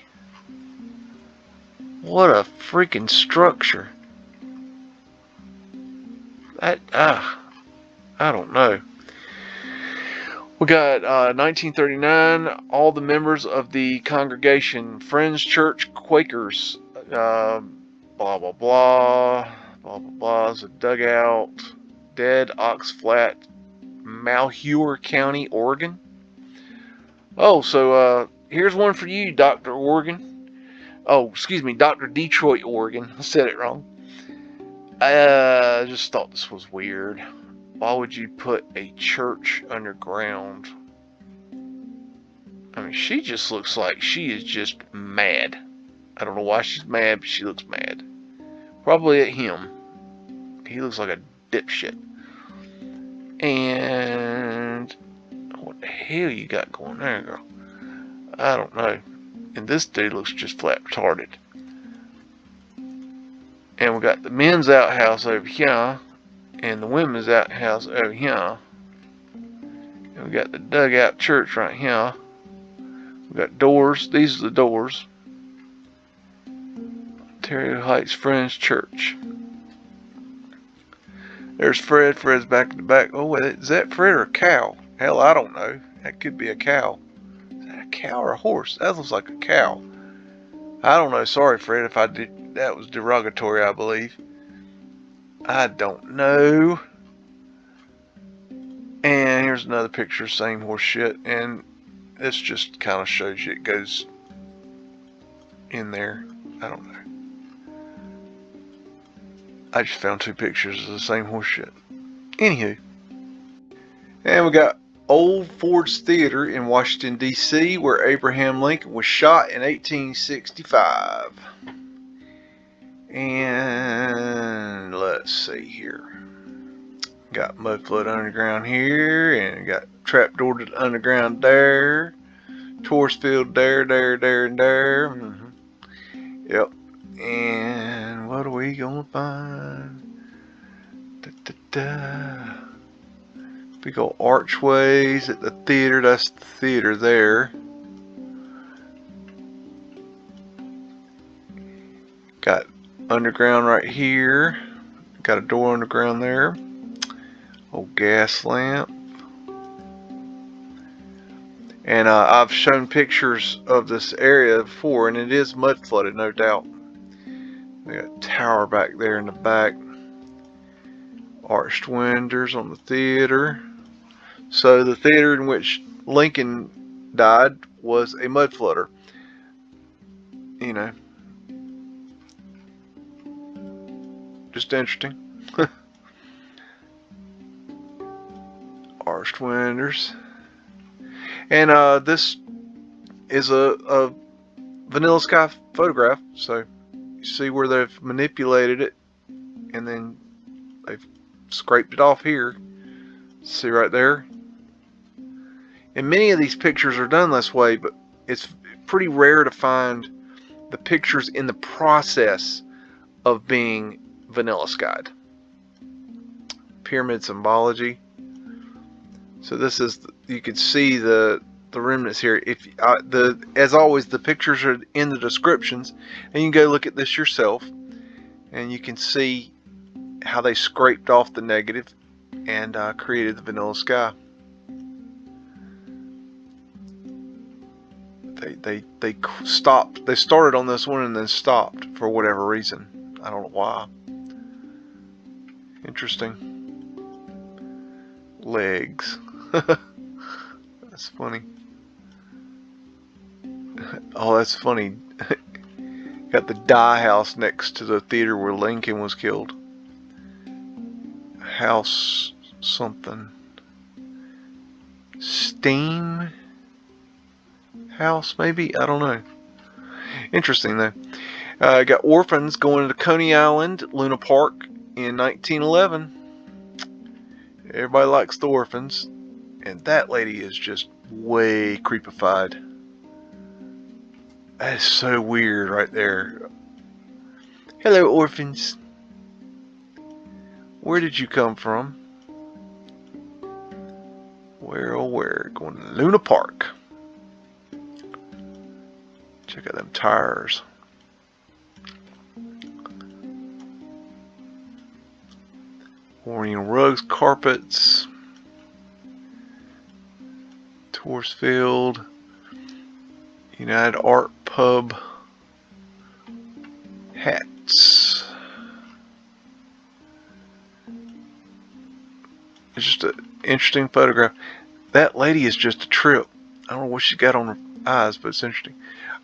What a freaking structure. That, I don't know. We got 1939, all the members of the congregation, Friends Church Quakers, blah, blah, blah, blah, blah, blah, is a dugout, Dead Ox Flat, Malheur County, Oregon. Oh, so here's one for you, Dr. Oregon. Oh, excuse me, Dr. Detroit, Oregon. I said it wrong. I just thought this was weird. Why would you put a church underground? I mean, she just looks like she is just mad. I don't know why she's mad, but she looks mad. Probably at him. He looks like a dipshit. And what the hell you got going there, girl? I don't know. And this dude looks just flat retarded. And we got the men's outhouse over here, and the women's outhouse over here. And we got the dugout church right here. We got doors. These are the doors. Ontario Heights Friends Church. There's Fred. Fred's back in the back. Oh, wait, is that Fred or a cow? Hell, I don't know. That could be a cow. Is that a cow or a horse? That looks like a cow. I don't know. Sorry, Fred, if I did. That was derogatory, I believe. I don't know. And here's another picture, same horse shit. And this just kind of shows you it goes in there. I don't know. I just found two pictures of the same horse shit. Anywho. And we got Old Ford's Theater in Washington, D.C., where Abraham Lincoln was shot in 1865. And let's see here. Got Mudflood Underground here, and got Trapdoor to the Underground there. Torsfield there, and there. Yep. And what are we gonna find? Big old archways at the theater. That's the theater there. Got underground right here. Got a door underground there. Old gas lamp. And I've shown pictures of this area before, and it is mud flooded, no doubt. We got a tower back there in the back. Arched windows on the theater. So the theater in which Lincoln died was a mud flooder. You know, just interesting. Arched windows. And this is a Vanilla Sky photograph. So you see where they've manipulated it, and then they've scraped it off here. See right there. And many of these pictures are done this way, but it's pretty rare to find the pictures in the process of being vanilla skied. Pyramid symbology. So this is, you can see the remnants here. If as always, the pictures are in the descriptions, and you can go look at this yourself, and you can see how they scraped off the negative and created the vanilla sky. They stopped. They started on this one and then stopped for whatever reason. I don't know why. Interesting. Legs. That's funny. Oh, that's funny. Got the dye house next to the theater where Lincoln was killed. House something. Steam house, maybe? I don't know. Interesting, though. Got orphans going to Coney Island, Luna Park in 1911. Everybody likes the orphans. And that lady is just way creepified. That is so weird right there. Hello, orphans. Where did you come from? Where, oh where? Going to Luna Park. Check out them tires. Oriental rugs, carpets. Force Field. United Art Pub. Hats. It's just an interesting photograph. That lady is just a trip. I don't know what she got on her eyes, but it's interesting.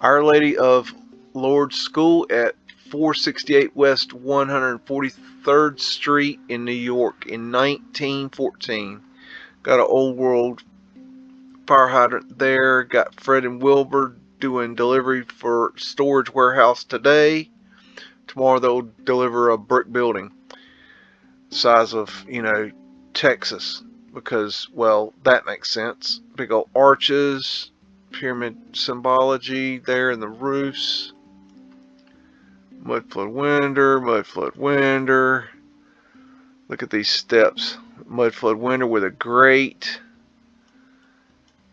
Our Lady of Lourdes School at 468 West 143rd Street in New York in 1914. Got an old world fire hydrant there. Got Fred and Wilbur doing delivery for storage warehouse today. Tomorrow they'll deliver a brick building size of, Texas, because, well, that makes sense. Big old arches, pyramid symbology there in the roofs. Mudflood window. Look at these steps. Mudflood window with a grate.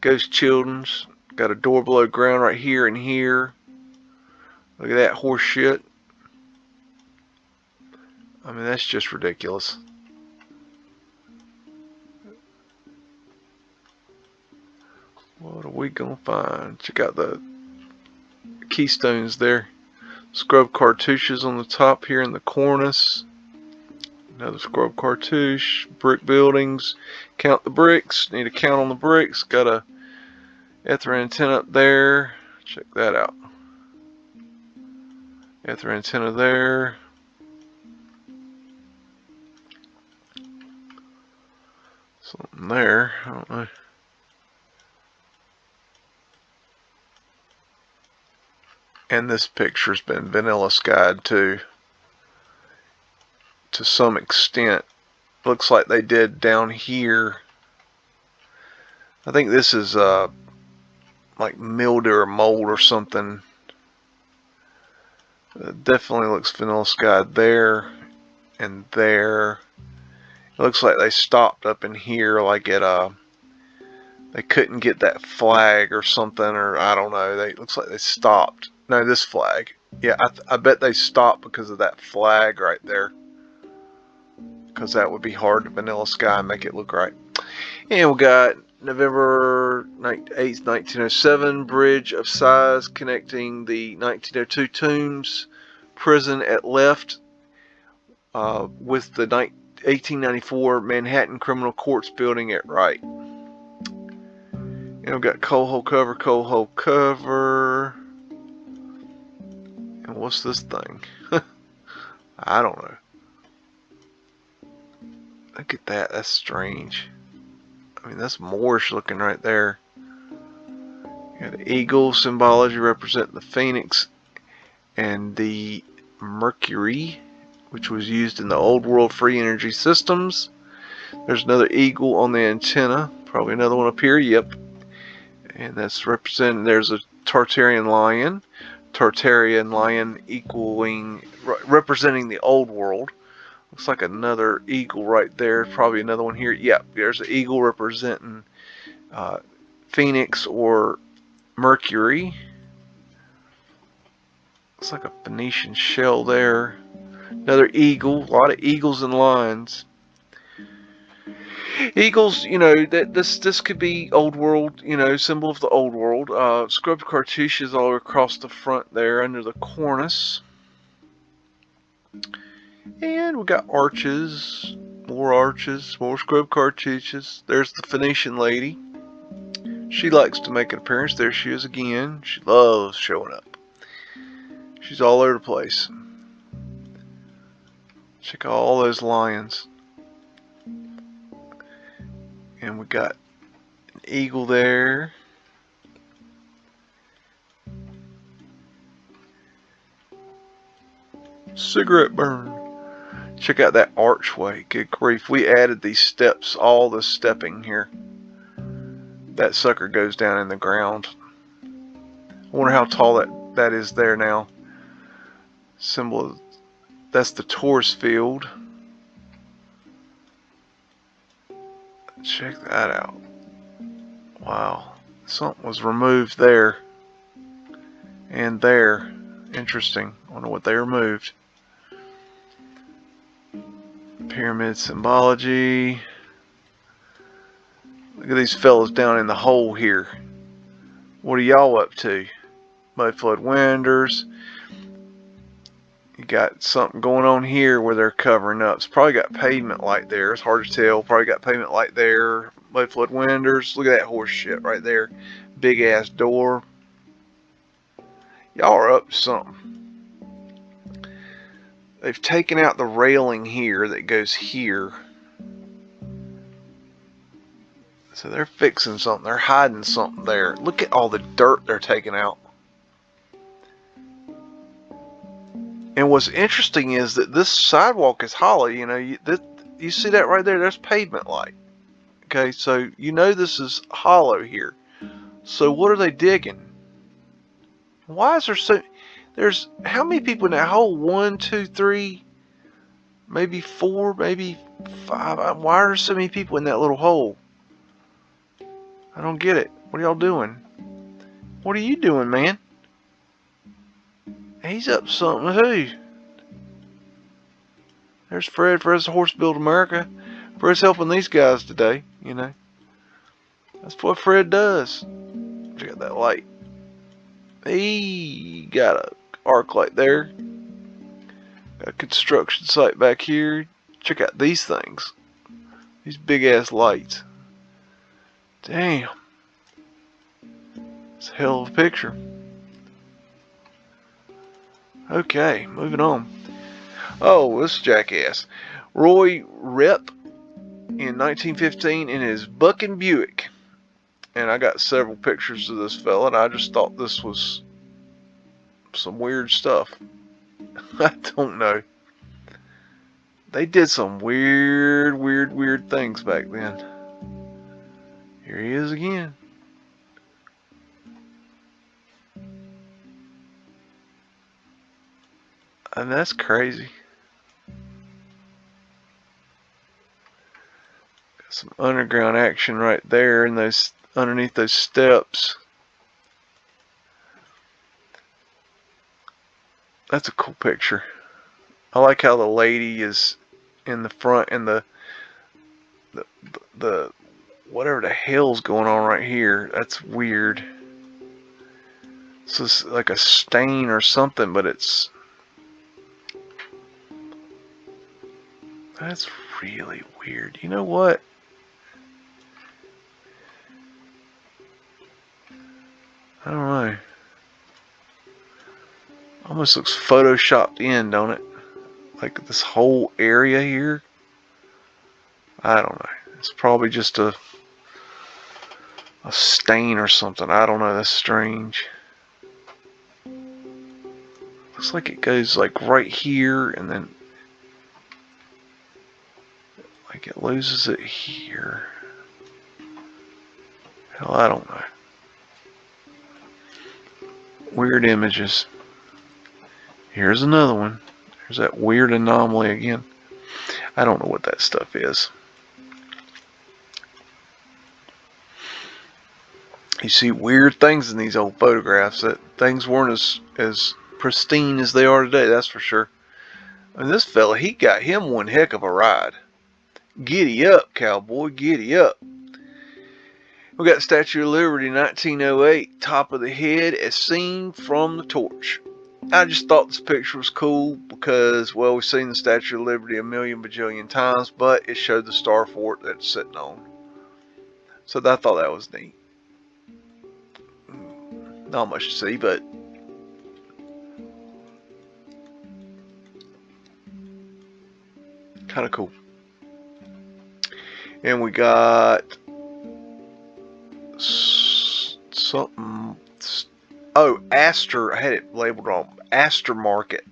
Ghost Children's. Got a door below ground right here and here. Look at that horse shit. I mean, that's just ridiculous. What are we gonna find? Check out the keystones there. Scrub cartouches on the top here in the cornice. Another scrub cartouche. Brick buildings. Count the bricks. Need to count on the bricks. Got a ether antenna up there. Check that out. Ether antenna there. Something there. I don't know. And this picture's been vanilla skied too, to some extent. Looks like they did down here. I think this is like mildew or mold or something. It definitely looks vanilla skied there and there. It looks like they stopped up in here, like at they couldn't get that flag or something, or I don't know. It looks like they stopped. No, this flag. Yeah, I bet they stopped because of that flag right there. Because that would be hard to vanilla sky and make it look right. And we got November 8th, 1907, bridge of size connecting the 1902 Tombs prison at left with the 1894 Manhattan Criminal Courts building at right. And we've got coal hole cover. And what's this thing? I don't know. Look at that. That's strange. I mean, that's Moorish looking right there. You got the eagle symbology representing the phoenix and the Mercury, which was used in the old world free energy systems. There's another eagle on the antenna. Probably another one up here. Yep. And that's representing, there's a Tartarian lion. Tartarian lion representing the old world. Looks like another eagle right there. Probably another one here. Yep, there's an eagle representing Phoenix or Mercury. Looks like a Phoenician shell there. Another eagle. A lot of eagles and lions. Eagles, this could be old world, symbol of the old world. Scrubbed cartouches all across the front there under the cornice. And we got arches, more scrubbed cartouches. There's the Phoenician lady. She likes to make an appearance. There she is again. She loves showing up. She's all over the place. Check out all those lions. And we got an eagle there. Cigarette burn. Check out that archway. Good grief. We added these steps, all the stepping here. That sucker goes down in the ground. I wonder how tall that is there now. Symbol of, that's the Taurus field. Check that out. Wow. Something was removed there. And there. Interesting. I wonder what they removed. Pyramid symbology. Look Look at these fellas down in the hole here. What are y'all up to? Mudflood windows. You got something going on here where they're covering up. It's probably got pavement light there. It's hard to tell. Probably got pavement light there. Mudflood windows. Look at that horse shit right there. Big ass door. Y'all are up to something. They've taken out the railing here that goes here. So they're fixing something. They're hiding something there. Look at all the dirt they're taking out. And what's interesting is that this sidewalk is hollow. You know, you see that right there? There's pavement light. Okay, so you know this is hollow here. So what are they digging? Why is there so... There's how many people in that hole? 1, 2, 3, maybe 4, maybe 5. Why are there so many people in that little hole? I don't get it. What are y'all doing? What are you doing, man? He's up to something too. There's Fred. Fred's Horse Build America. Fred's helping these guys today, you know. That's what Fred does. Check out that light. He got a arc light there. Got a construction site back here. Check out these things. These big ass lights. Damn. It's a hell of a picture. Okay, moving on. Oh, this jackass. Roy Rep in 1915 in his Bucking Buick. And I got several pictures of this fella, and I just thought this was some weird stuff. I don't know. They did some weird things back then. Here he is again. And that's crazy. Got some underground action right there in those underneath those steps. That's a cool picture. I like how the lady is in the front and the whatever the hell's going on right here. That's weird. This is like a stain or something, but that's really weird. You know what? I don't know. Almost looks photoshopped in, don't it? Like this whole area here. I don't know. It's probably just a stain or something. I don't know. That's strange. Looks like it goes like right here and then like it loses it here. Hell, I don't know. Weird images. Here's another one. There's that weird anomaly again. I don't know what that stuff is. You see weird things in these old photographs. That things weren't as pristine as they are today, that's for sure. And this fella, he got him one heck of a ride. Giddy up, cowboy, giddy up. We got the Statue of Liberty, 1908, top of the head as seen from the torch. I just thought this picture was cool because, well, we've seen the Statue of Liberty a million bajillion times, but it showed the star fort that it's sitting on. So I thought that was neat. Not much to see, but kind of cool. And we got something. Oh, Astor. I had it labeled wrong. Astor Market.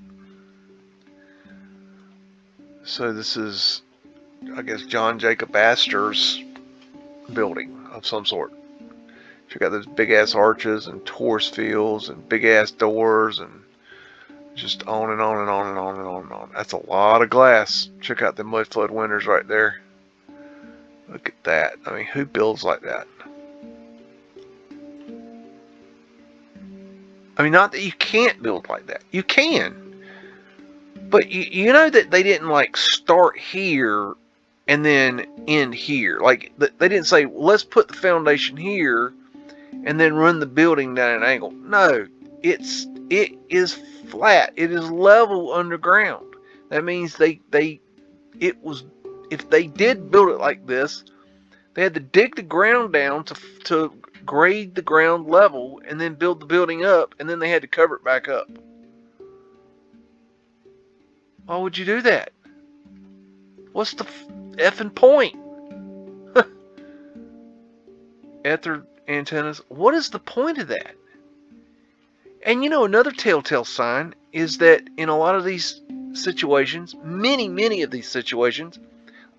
So this is, I guess, John Jacob Astor's building of some sort. Check out those big ass arches and Taurus fields and big ass doors and just on and on and on and on and on and on. That's a lot of glass. Check out the Mudflood windows right there. Look at that. I mean, who builds like that? I mean, not that you can't build like that. You can. But you know that they didn't like start here and then end here. Like, they didn't say, well, let's put the foundation here and then run the building down an angle. No, it is flat. It is level underground. That means if they did build it like this, they had to dig the ground down to grade the ground level and then build the building up, and then they had to cover it back up. Why would you do that? What's the effing point? Ether antennas. What is the point of that? And you know, another telltale sign is that in a lot of these situations, many of these situations,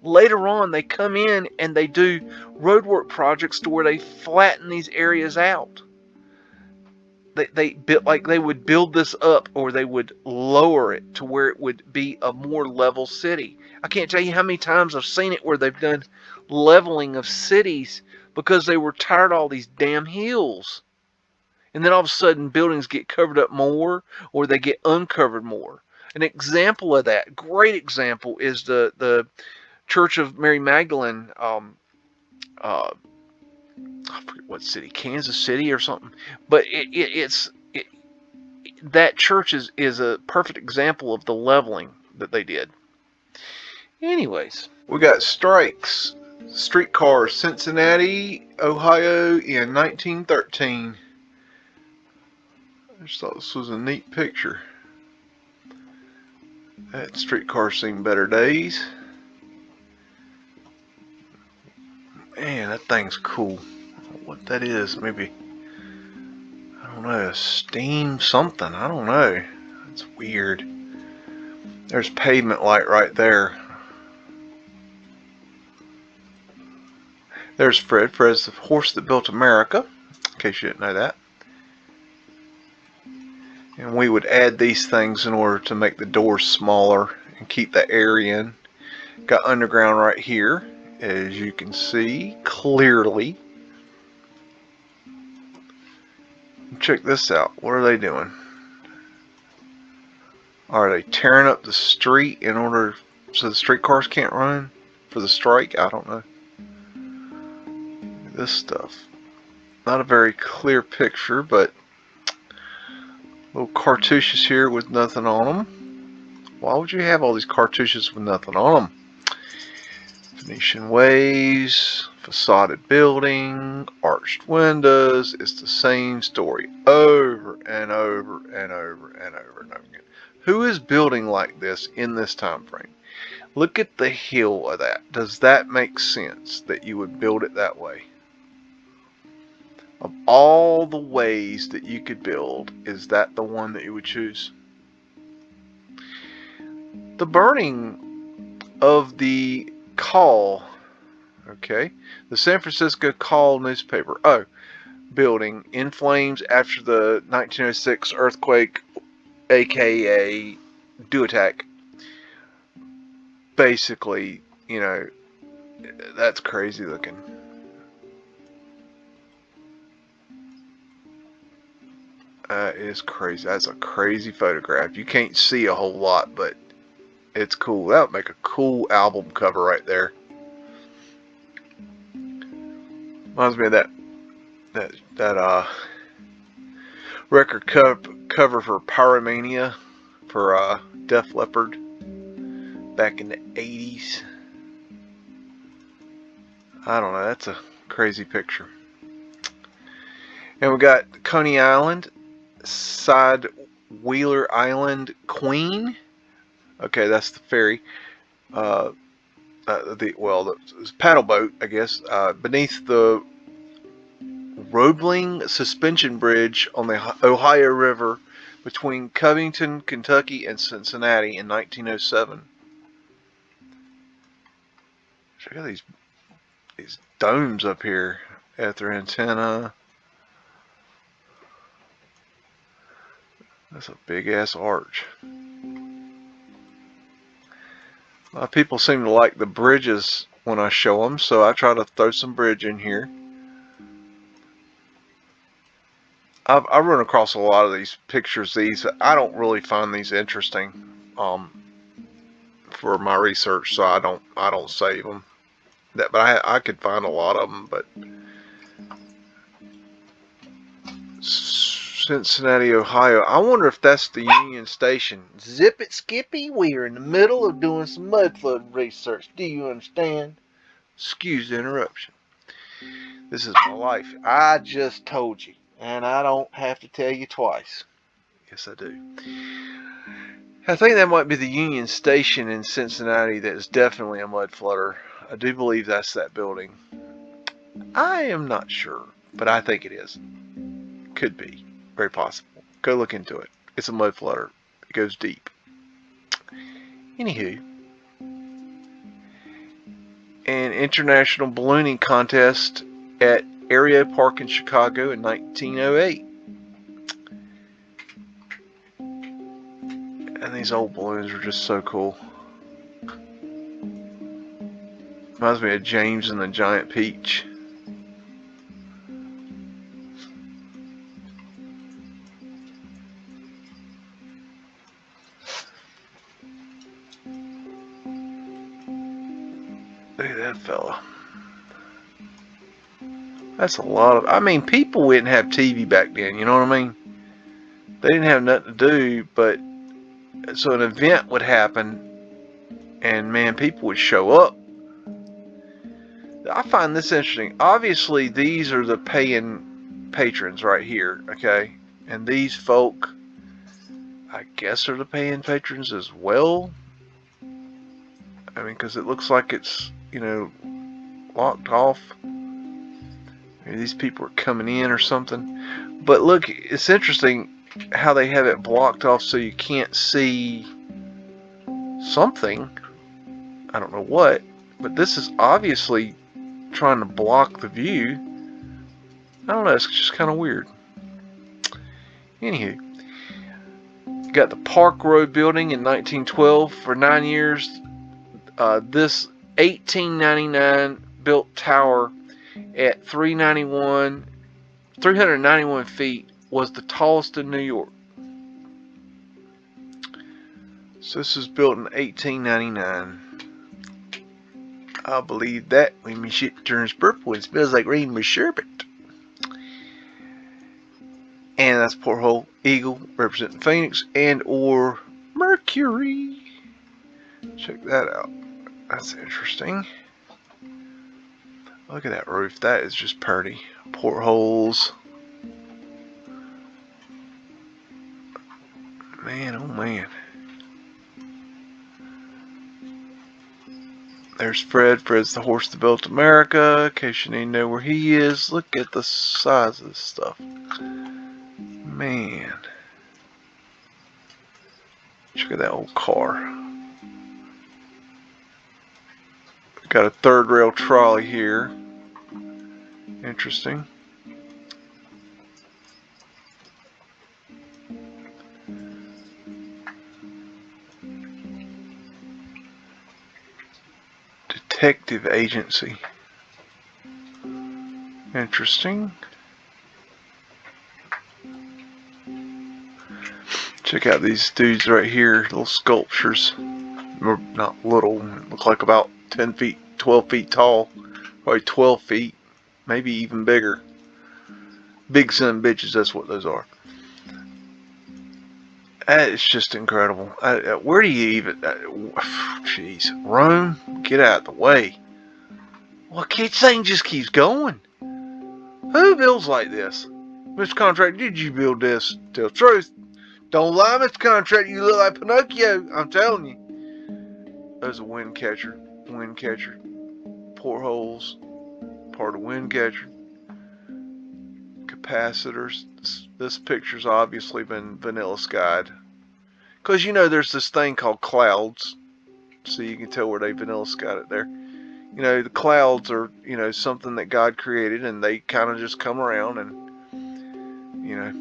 later on they come in and they do roadwork projects to where they flatten these areas out. They built, like, they would build this up, or they would lower it to where it would be a more level city. I can't tell you how many times I've seen it where they've done leveling of cities because they were tired of all these damn hills. And then all of a sudden buildings get covered up more, or they get uncovered more. An example of that, great example, is the Church of Mary Magdalene, I forget what city, Kansas City or something. But that church is a perfect example of the leveling that they did. Anyways, we got strikes. Streetcar, Cincinnati, Ohio in 1913. I just thought this was a neat picture. That streetcar seen better days. Man, that thing's cool. What that is, maybe, I don't know, steam something, I don't know. It's weird. There's pavement light right there. There's Fred. Fred's the horse that built America, in case you didn't know that. And we would add these things in order to make the doors smaller and keep the air in. Got underground right here, as you can see clearly. Check this out. What are they doing? Are they tearing up the street in order so the streetcars can't run for the strike? I don't know. This stuff. Not a very clear picture, but little cartouches here with nothing on them. Why would you have all these cartouches with nothing on them? Venetian ways, facaded building, arched windows. It's the same story over and over and over and over and over again. Who is building like this in this time frame? Look at the hill of that. Does that make sense that you would build it that way? Of all the ways that you could build, is that the one that you would choose? The burning of the Call, okay, the San Francisco Call newspaper, building in flames after the 1906 earthquake, aka do attack. Basically, you know, that's crazy looking. That is crazy. That's a crazy photograph. You can't see a whole lot, but it's cool. That would make a cool album cover right there. Reminds me of that record cover for Pyromania for Def Leppard back in the 80s. I don't know. That's a crazy picture. And we got Coney Island, Side Wheeler Island, Queen. Okay, that's the ferry. The paddle boat, I guess, beneath the Roebling Suspension Bridge on the Ohio River between Covington, Kentucky, and Cincinnati in 1907. Check out these domes up here at their antenna. That's a big ass arch. A lot of people seem to like the bridges when I show them, so I try to throw some bridge in here. I've run across a lot of these pictures. I don't really find these interesting. for my research, so I don't save them. But I could find a lot of them. But Cincinnati, Ohio. I wonder if that's the Union Station. Zip it, Skippy. We are in the middle of doing some Mudflood research. Do you understand? Excuse the interruption. This is my life. I just told you, and I don't have to tell you twice. Yes, I do. I think that might be the Union Station in Cincinnati that is definitely a mud flooder. I do believe that's that building. I am not sure, but I think it is. Could be. Very possible. Go look into it. It's a mud flutter. It goes deep. Anywho. An international ballooning contest at Aero Park in Chicago in 1908. And these old balloons are just so cool. Reminds me of James and the Giant Peach. Look at that fella. That's a lot of... I mean, people didn't have TV back then, you know what I mean? They didn't have nothing to do, but... So an event would happen, and man, people would show up. I find this interesting. Obviously, these are the paying patrons right here, okay? And these folk, I guess, are the paying patrons as well. I mean, because it looks like it's, you know, locked off. Maybe these people are coming in or something. But look, it's interesting how they have it blocked off so you can't see something. I don't know what. But this is obviously trying to block the view. I don't know, it's just kind of weird. Anywho, you got the Park Road building in 1912 for 9 years. This 1899 built tower at 391 feet was the tallest in New York. So this was built in 1899. I believe that when my shit turns purple, it smells like rainbow sherbet. And that's Porthole Eagle representing Phoenix and or Mercury. Check that out. That's interesting. Look at that roof. That is just pretty. Portholes. Man, oh man. There's Fred. Fred's the horse that built America. In case you need to know where he is. Look at the size of this stuff. Man. Check out that old car. Got a third rail trolley here. Interesting. Detective agency. Interesting. Check out these dudes right here, little sculptures. Not little, look like about 10 feet, 12 feet tall. Probably 12 feet, maybe even bigger. Big son of bitches, that's what those are. It's just incredible. Where do you even... Jeez. Rome? Get out of the way. Well, this thing just keeps going. Who builds like this? Mr. Contractor, did you build this? Tell the truth. Don't lie, Mr. Contractor. You look like Pinocchio. I'm telling you. There's a wind catcher. Wind catcher. Portholes. Part of wind catcher. Capacitors. This picture's obviously been vanilla skied. Because you know there's this thing called clouds. So you can tell where they vanilla skied it there. You know, the clouds are, you know, something that God created and they kind of just come around and, you know,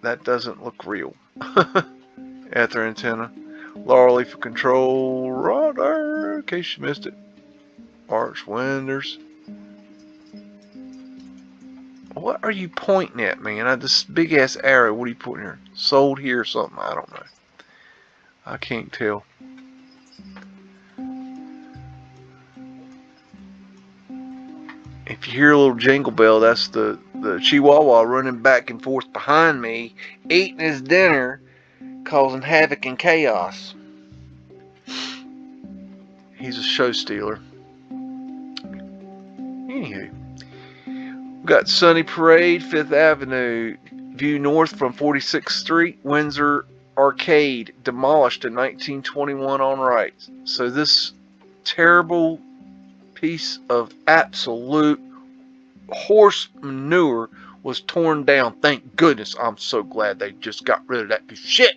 that doesn't look real. Ether antenna. Laurel leaf for control. Radar. In case you missed it. Arch windows. What are you pointing at, man? This big ass arrow. What are you pointing here? Sold here or something? I don't know. I can't tell. If you hear a little jingle bell, that's the Chihuahua running back and forth behind me, eating his dinner, causing havoc and chaos. He's a show stealer. Anywho, we got Sunny Parade, 5th Avenue, view north from 46th Street, Windsor Arcade, demolished in 1921 on right. So this terrible piece of absolute horse manure was torn down. Thank goodness. I'm so glad they just got rid of that piece of shit.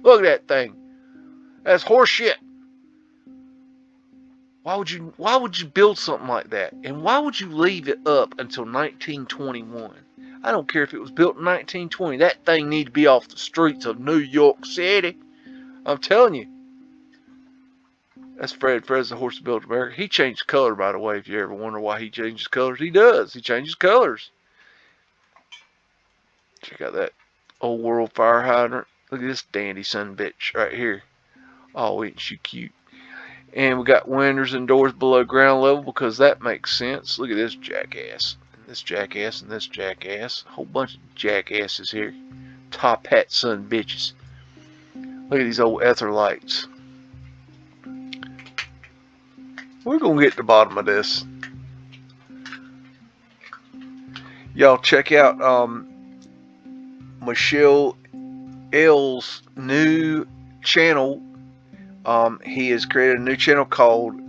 Look at that thing. That's horse shit. Why would you build something like that? And why would you leave it up until 1921? I don't care if it was built in 1920. That thing needs to be off the streets of New York City. I'm telling you. That's Fred. Fred's the horse that built America. He changed color, by the way, if you ever wonder why he changes colors. He does. He changes colors. Check out that old world fire hydrant. Look at this dandy son bitch right here. Oh, ain't she cute? And we got windows and doors below ground level because that makes sense. Look at this jackass. And this jackass and this jackass. A whole bunch of jackasses here. Top hat son bitches. Look at these old ether lights. We're going to get to the bottom of this. Y'all check out Michelle L's new channel. He has created a new channel called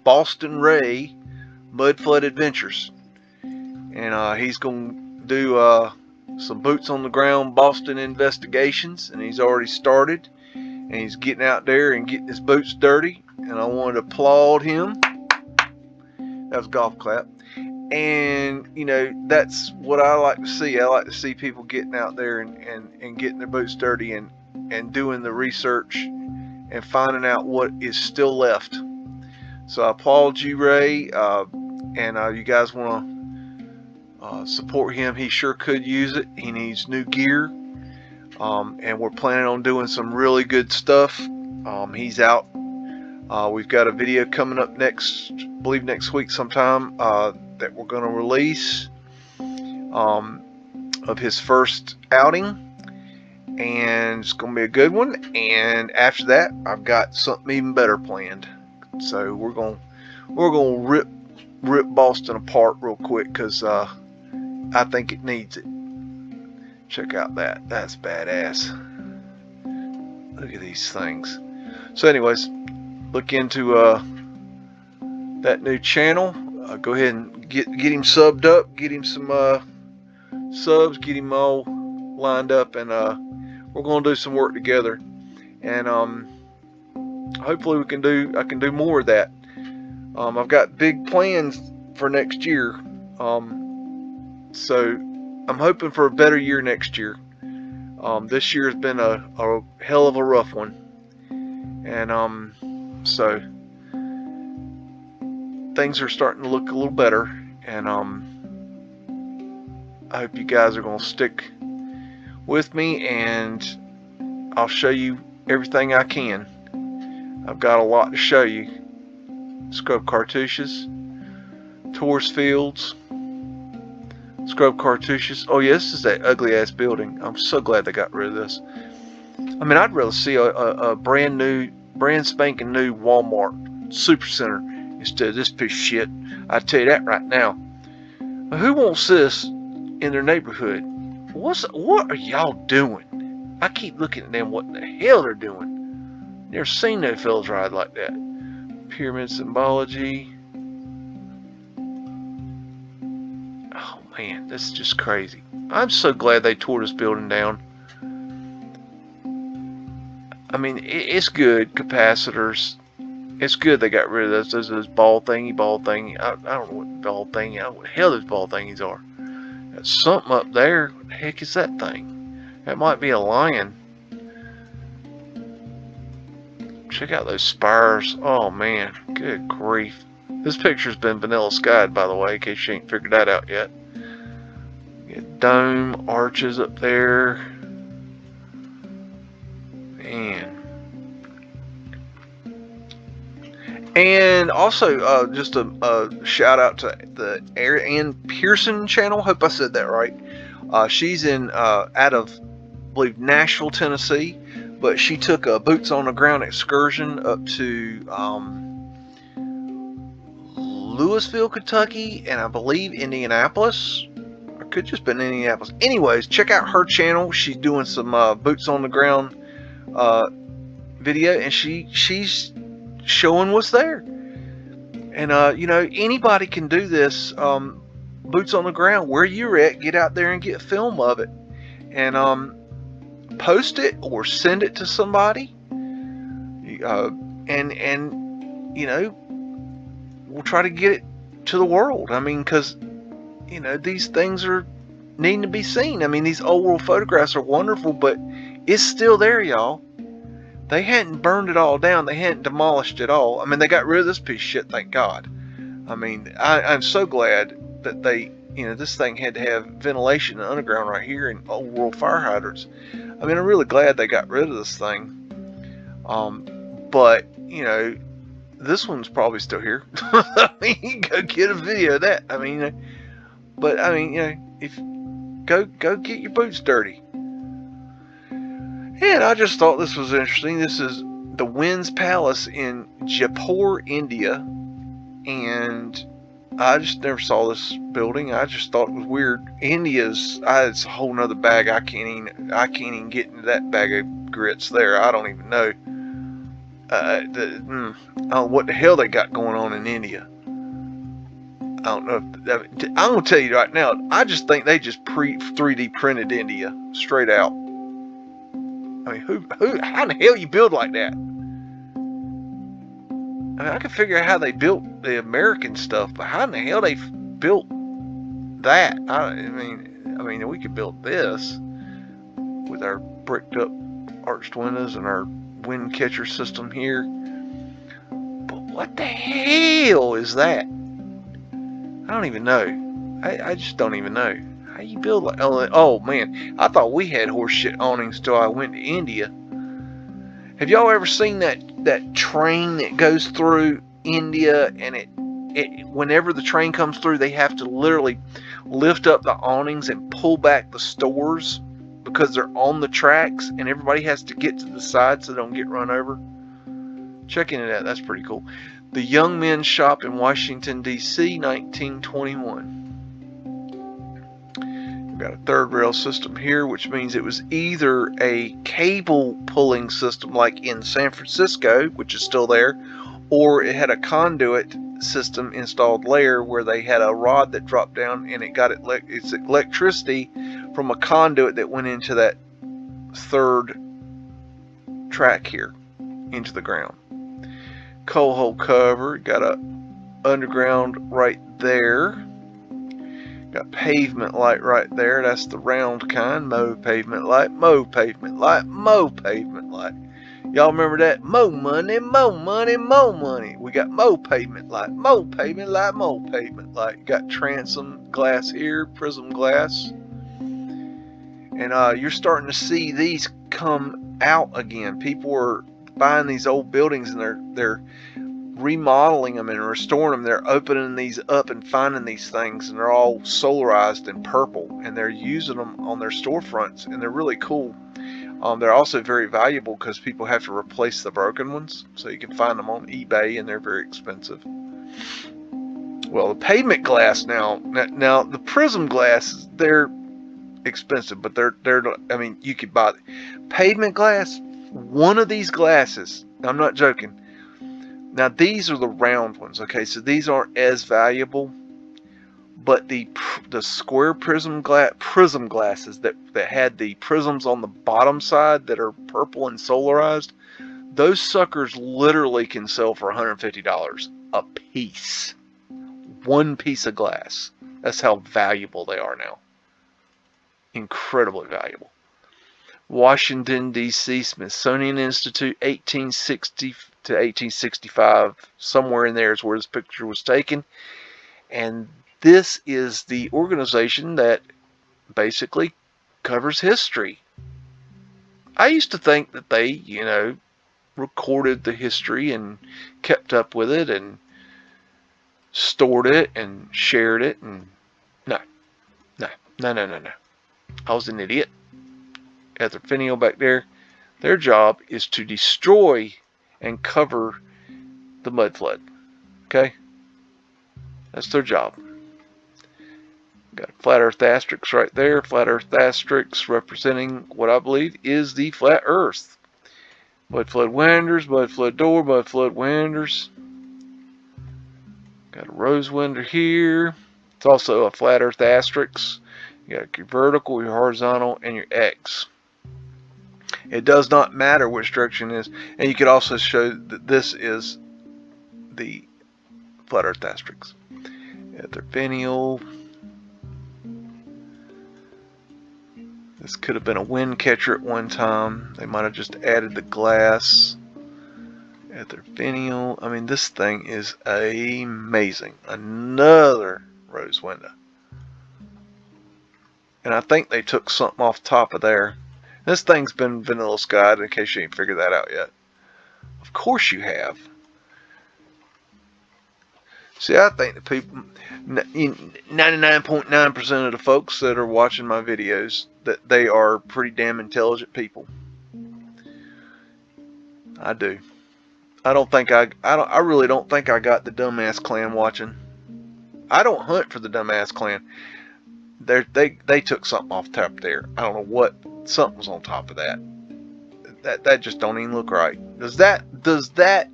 Boston Ray Mudflood Adventures. And he's going to do some boots on the ground Boston investigations. And he's already started. And he's getting out there and getting his boots dirty. And I wanted to applaud him. That was a golf clap. And, you know, that's what I like to see. I like to see people getting out there and getting their boots dirty and doing the research and finding out what is still left. So I applaud you, Ray. And you guys want to support him. He sure could use it. He needs new gear. And we're planning on doing some really good stuff. He's out. We've got a video coming up next week sometime that we're going to release of his first outing, and it's going to be a good one. And after that, I've got something even better planned. So we're going to rip Boston apart real quick because I think it needs it. Check out that. That's badass. Look at these things. So anyways, look into that new channel. Go ahead and get him subbed up, get him some subs, get him all lined up, and we're going to do some work together. And hopefully I can do more of that. I've got big plans for next year. So I'm hoping for a better year next year. This year has been a hell of a rough one. And so things are starting to look a little better, and I hope you guys are going to stick with me, and I'll show you everything I can. I've got a lot to show you. Scrub cartouches, tourist fields, scrub cartouches. Oh yeah, this is that ugly ass building. I'm so glad they got rid of this. I mean, I'd rather see a brand spanking new Walmart Supercenter instead of this piece of shit. I tell you that right now. Who wants this in their neighborhood? What are y'all doing? I keep looking at them. What the hell they're doing? Never seen no fellas ride like that. Pyramid symbology. Oh man, this is just crazy. I'm so glad they tore this building down. I mean, it's good. Capacitors. It's good they got rid of those ball thingy. I don't know what ball thingy. What the hell those ball thingies are. Got something up there. What the heck is that thing? That might be a lion. Check out those spires. Oh man, good grief. This picture's been vanilla skied, by the way, in case you ain't figured that out yet. Got dome arches up there. Man. And also, just a shout out to the Ann Pearson channel. Hope I said that right. She's in out of, I believe, Nashville, Tennessee, but she took a boots on the ground excursion up to Louisville, Kentucky, and I believe Indianapolis. Or could just been Indianapolis. Anyways, check out her channel. She's doing some boots on the ground video, and she's showing what's there. And anybody can do this. Boots on the ground, where you're at, get out there and get film of it, and post it or send it to somebody. And we'll try to get it to the world. I mean, because these things are needing to be seen. I mean, these old world photographs are wonderful, but it's still there, y'all. They hadn't burned it all down. They hadn't demolished it all. I mean, they got rid of this piece of shit, thank God. I mean, I'm so glad that they, this thing had to have ventilation and underground right here and old world fire hydrants. I mean, I'm really glad they got rid of this thing. But, this one's probably still here. I mean, go get a video of that. I mean, but I mean, if go get your boots dirty. And I just thought this was interesting. This is the Winds Palace in Jaipur, India, and I just never saw this building. I just thought it was weird. India's it's a whole nother bag. I can't even get into that bag of grits there. I don't even know. I don't know what the hell they got going on in India. I don't know. I'm gonna tell you right now. I just think they just 3D printed India straight out. I mean, how in the hell you build like that? I mean, I can figure out how they built the American stuff, but how in the hell they built that? I mean, we could build this with our bricked up arched windows and our wind catcher system here. But what the hell is that? I don't even know. I just don't even know. How you build like, oh man, I thought we had horseshit awnings till I went to India. Have y'all ever seen that train that goes through India, and it whenever the train comes through, they have to literally lift up the awnings and pull back the stores because they're on the tracks, and everybody has to get to the side so they don't get run over? Check into that. That's pretty cool. The Young Men's Shop in Washington, D.C., 1921. Got a third rail system here, which means it was either a cable pulling system like in San Francisco, which is still there, or it had a conduit system installed later where they had a rod that dropped down and it got its electricity from a conduit that went into that third track here into the ground. Coal hole cover, got a underground right there. Got pavement light right there. That's the round kind. Mow pavement light, mow pavement light, mow pavement light. Y'all remember that? Mow money, mow money, mow money. We got mow pavement light, mow pavement light, mow pavement light. Got transom glass here, prism glass. And you're starting to see these come out again. People are buying these old buildings and they're remodeling them and restoring them. They're opening these up and finding these things, and they're all solarized and purple, and they're using them on their storefronts, and they're really cool. They're also very valuable because people have to replace the broken ones, so you can find them on eBay, and they're very expensive. Well, the pavement glass now the prism glass, they're expensive, but they're I mean, you could buy pavement glass. One of these glasses, I'm not joking. Now these are the round ones, okay? So these aren't as valuable, but the square prism glasses that had the prisms on the bottom side that are purple and solarized, those suckers literally can sell for $150 a piece. One piece of glass. That's how valuable they are now. Incredibly valuable. Washington, D.C., Smithsonian Institute, 1860 to 1865, somewhere in there is where this picture was taken. And this is the organization that basically covers history. I used to think that they, recorded the history and kept up with it and stored it and shared it. And no. I was an idiot. Etherphenial back there, their job is to destroy and cover the mudflood. Okay? That's their job. Got a flat earth asterisk right there. Flat earth asterisk representing what I believe is the flat earth. Mudflood winders, mudflood door, mudflood winders. Got a rose winder here. It's also a flat earth asterisk. You got your vertical, your horizontal, and your X. It does not matter which direction it is. And you could also show that this is the flat earth asterisk. Etherphenial. This could have been a wind catcher at one time. They might have just added the glass. Etherphenial. I mean, this thing is amazing. Another rose window. And I think they took something off top of there. This thing's been vanilla skied, in case you ain't figured that out yet. Of course you have. See, I think the people, 99.9% of the folks that are watching my videos, that they are pretty damn intelligent people. I do. I really don't think I got the dumbass clan watching. I don't hunt for the dumbass clan. They took something off top there. I don't know what. Something was on top of that. That just don't even look right. Does that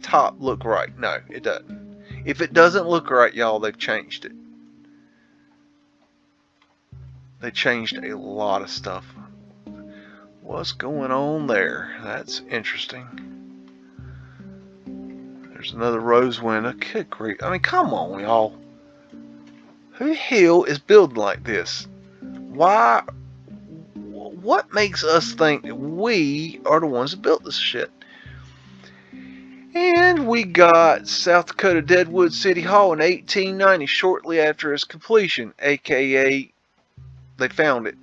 top look right? No, it doesn't. If it doesn't look right, y'all, they've changed it. They changed a lot of stuff. What's going on there? That's interesting. There's another rose window. Good grief. I mean, come on, y'all. Who the hell is building like this? Why? What makes us think that we are the ones that built this shit? And we got South Dakota Deadwood City Hall in 1890, shortly after its completion, aka they found it.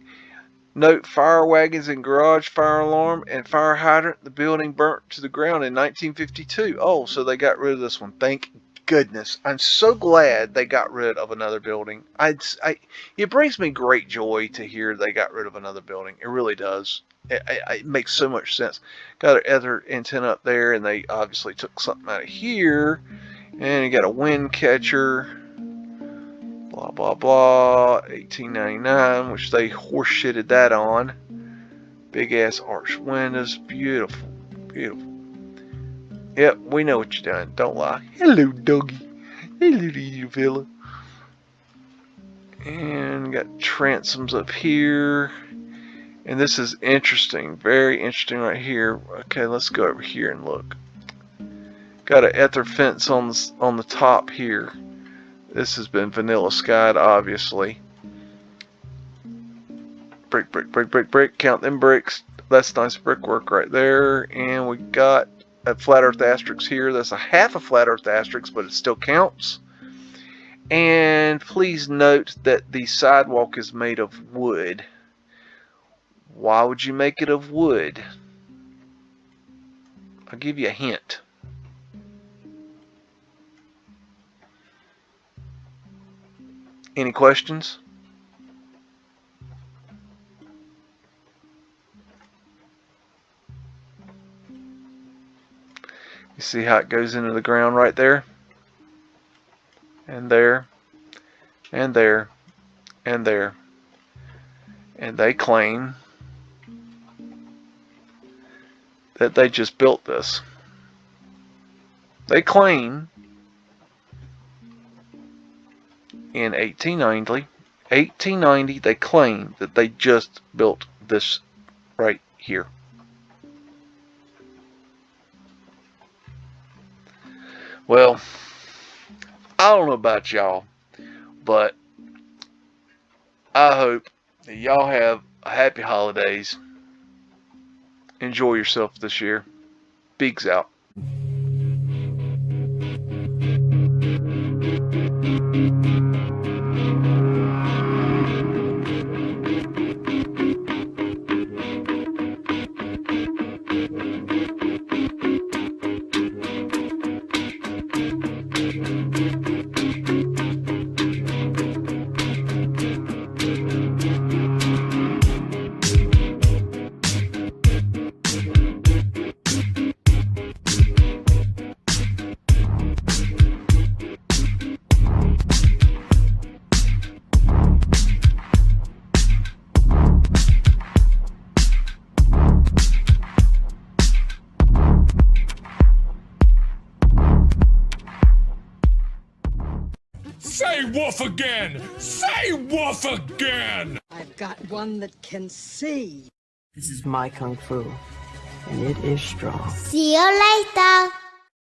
Note: fire wagons and garage, fire alarm, and fire hydrant. The building burnt to the ground in 1952. Oh, so they got rid of this one. Thank goodness. I'm so glad they got rid of another building. It brings me great joy to hear they got rid of another building. It really does. It makes so much sense. Got an other antenna up there, and they obviously took something out of here. And you got a wind catcher. Blah, blah, blah. 1899, which they horseshitted that on. Big ass arched windows. Beautiful. Beautiful. Yep, we know what you're doing. Don't lie. Hello, doggy. Hello, little fella. And got transoms up here. And this is interesting. Very interesting right here. Okay, let's go over here and look. Got an ether fence on the top here. This has been vanilla skied, obviously. Brick, brick, brick, brick, brick. Count them bricks. That's nice brickwork right there. And we got a flat earth asterisk here. That's a half a flat earth asterisk, but it still counts. And please note that the sidewalk is made of wood. Why would you make it of wood? I'll give you a hint. Any questions? You see how it goes into the ground right there? And there. And there. And there. And they claim that they just built this. They claim in 1890, they claim that they just built this right here. Well, I don't know about y'all, but I hope that y'all have a happy holidays. Enjoy yourself this year. BEAGS out. woof again! Say woof again! I've got one that can see. This is my kung fu, and it is strong. See you later.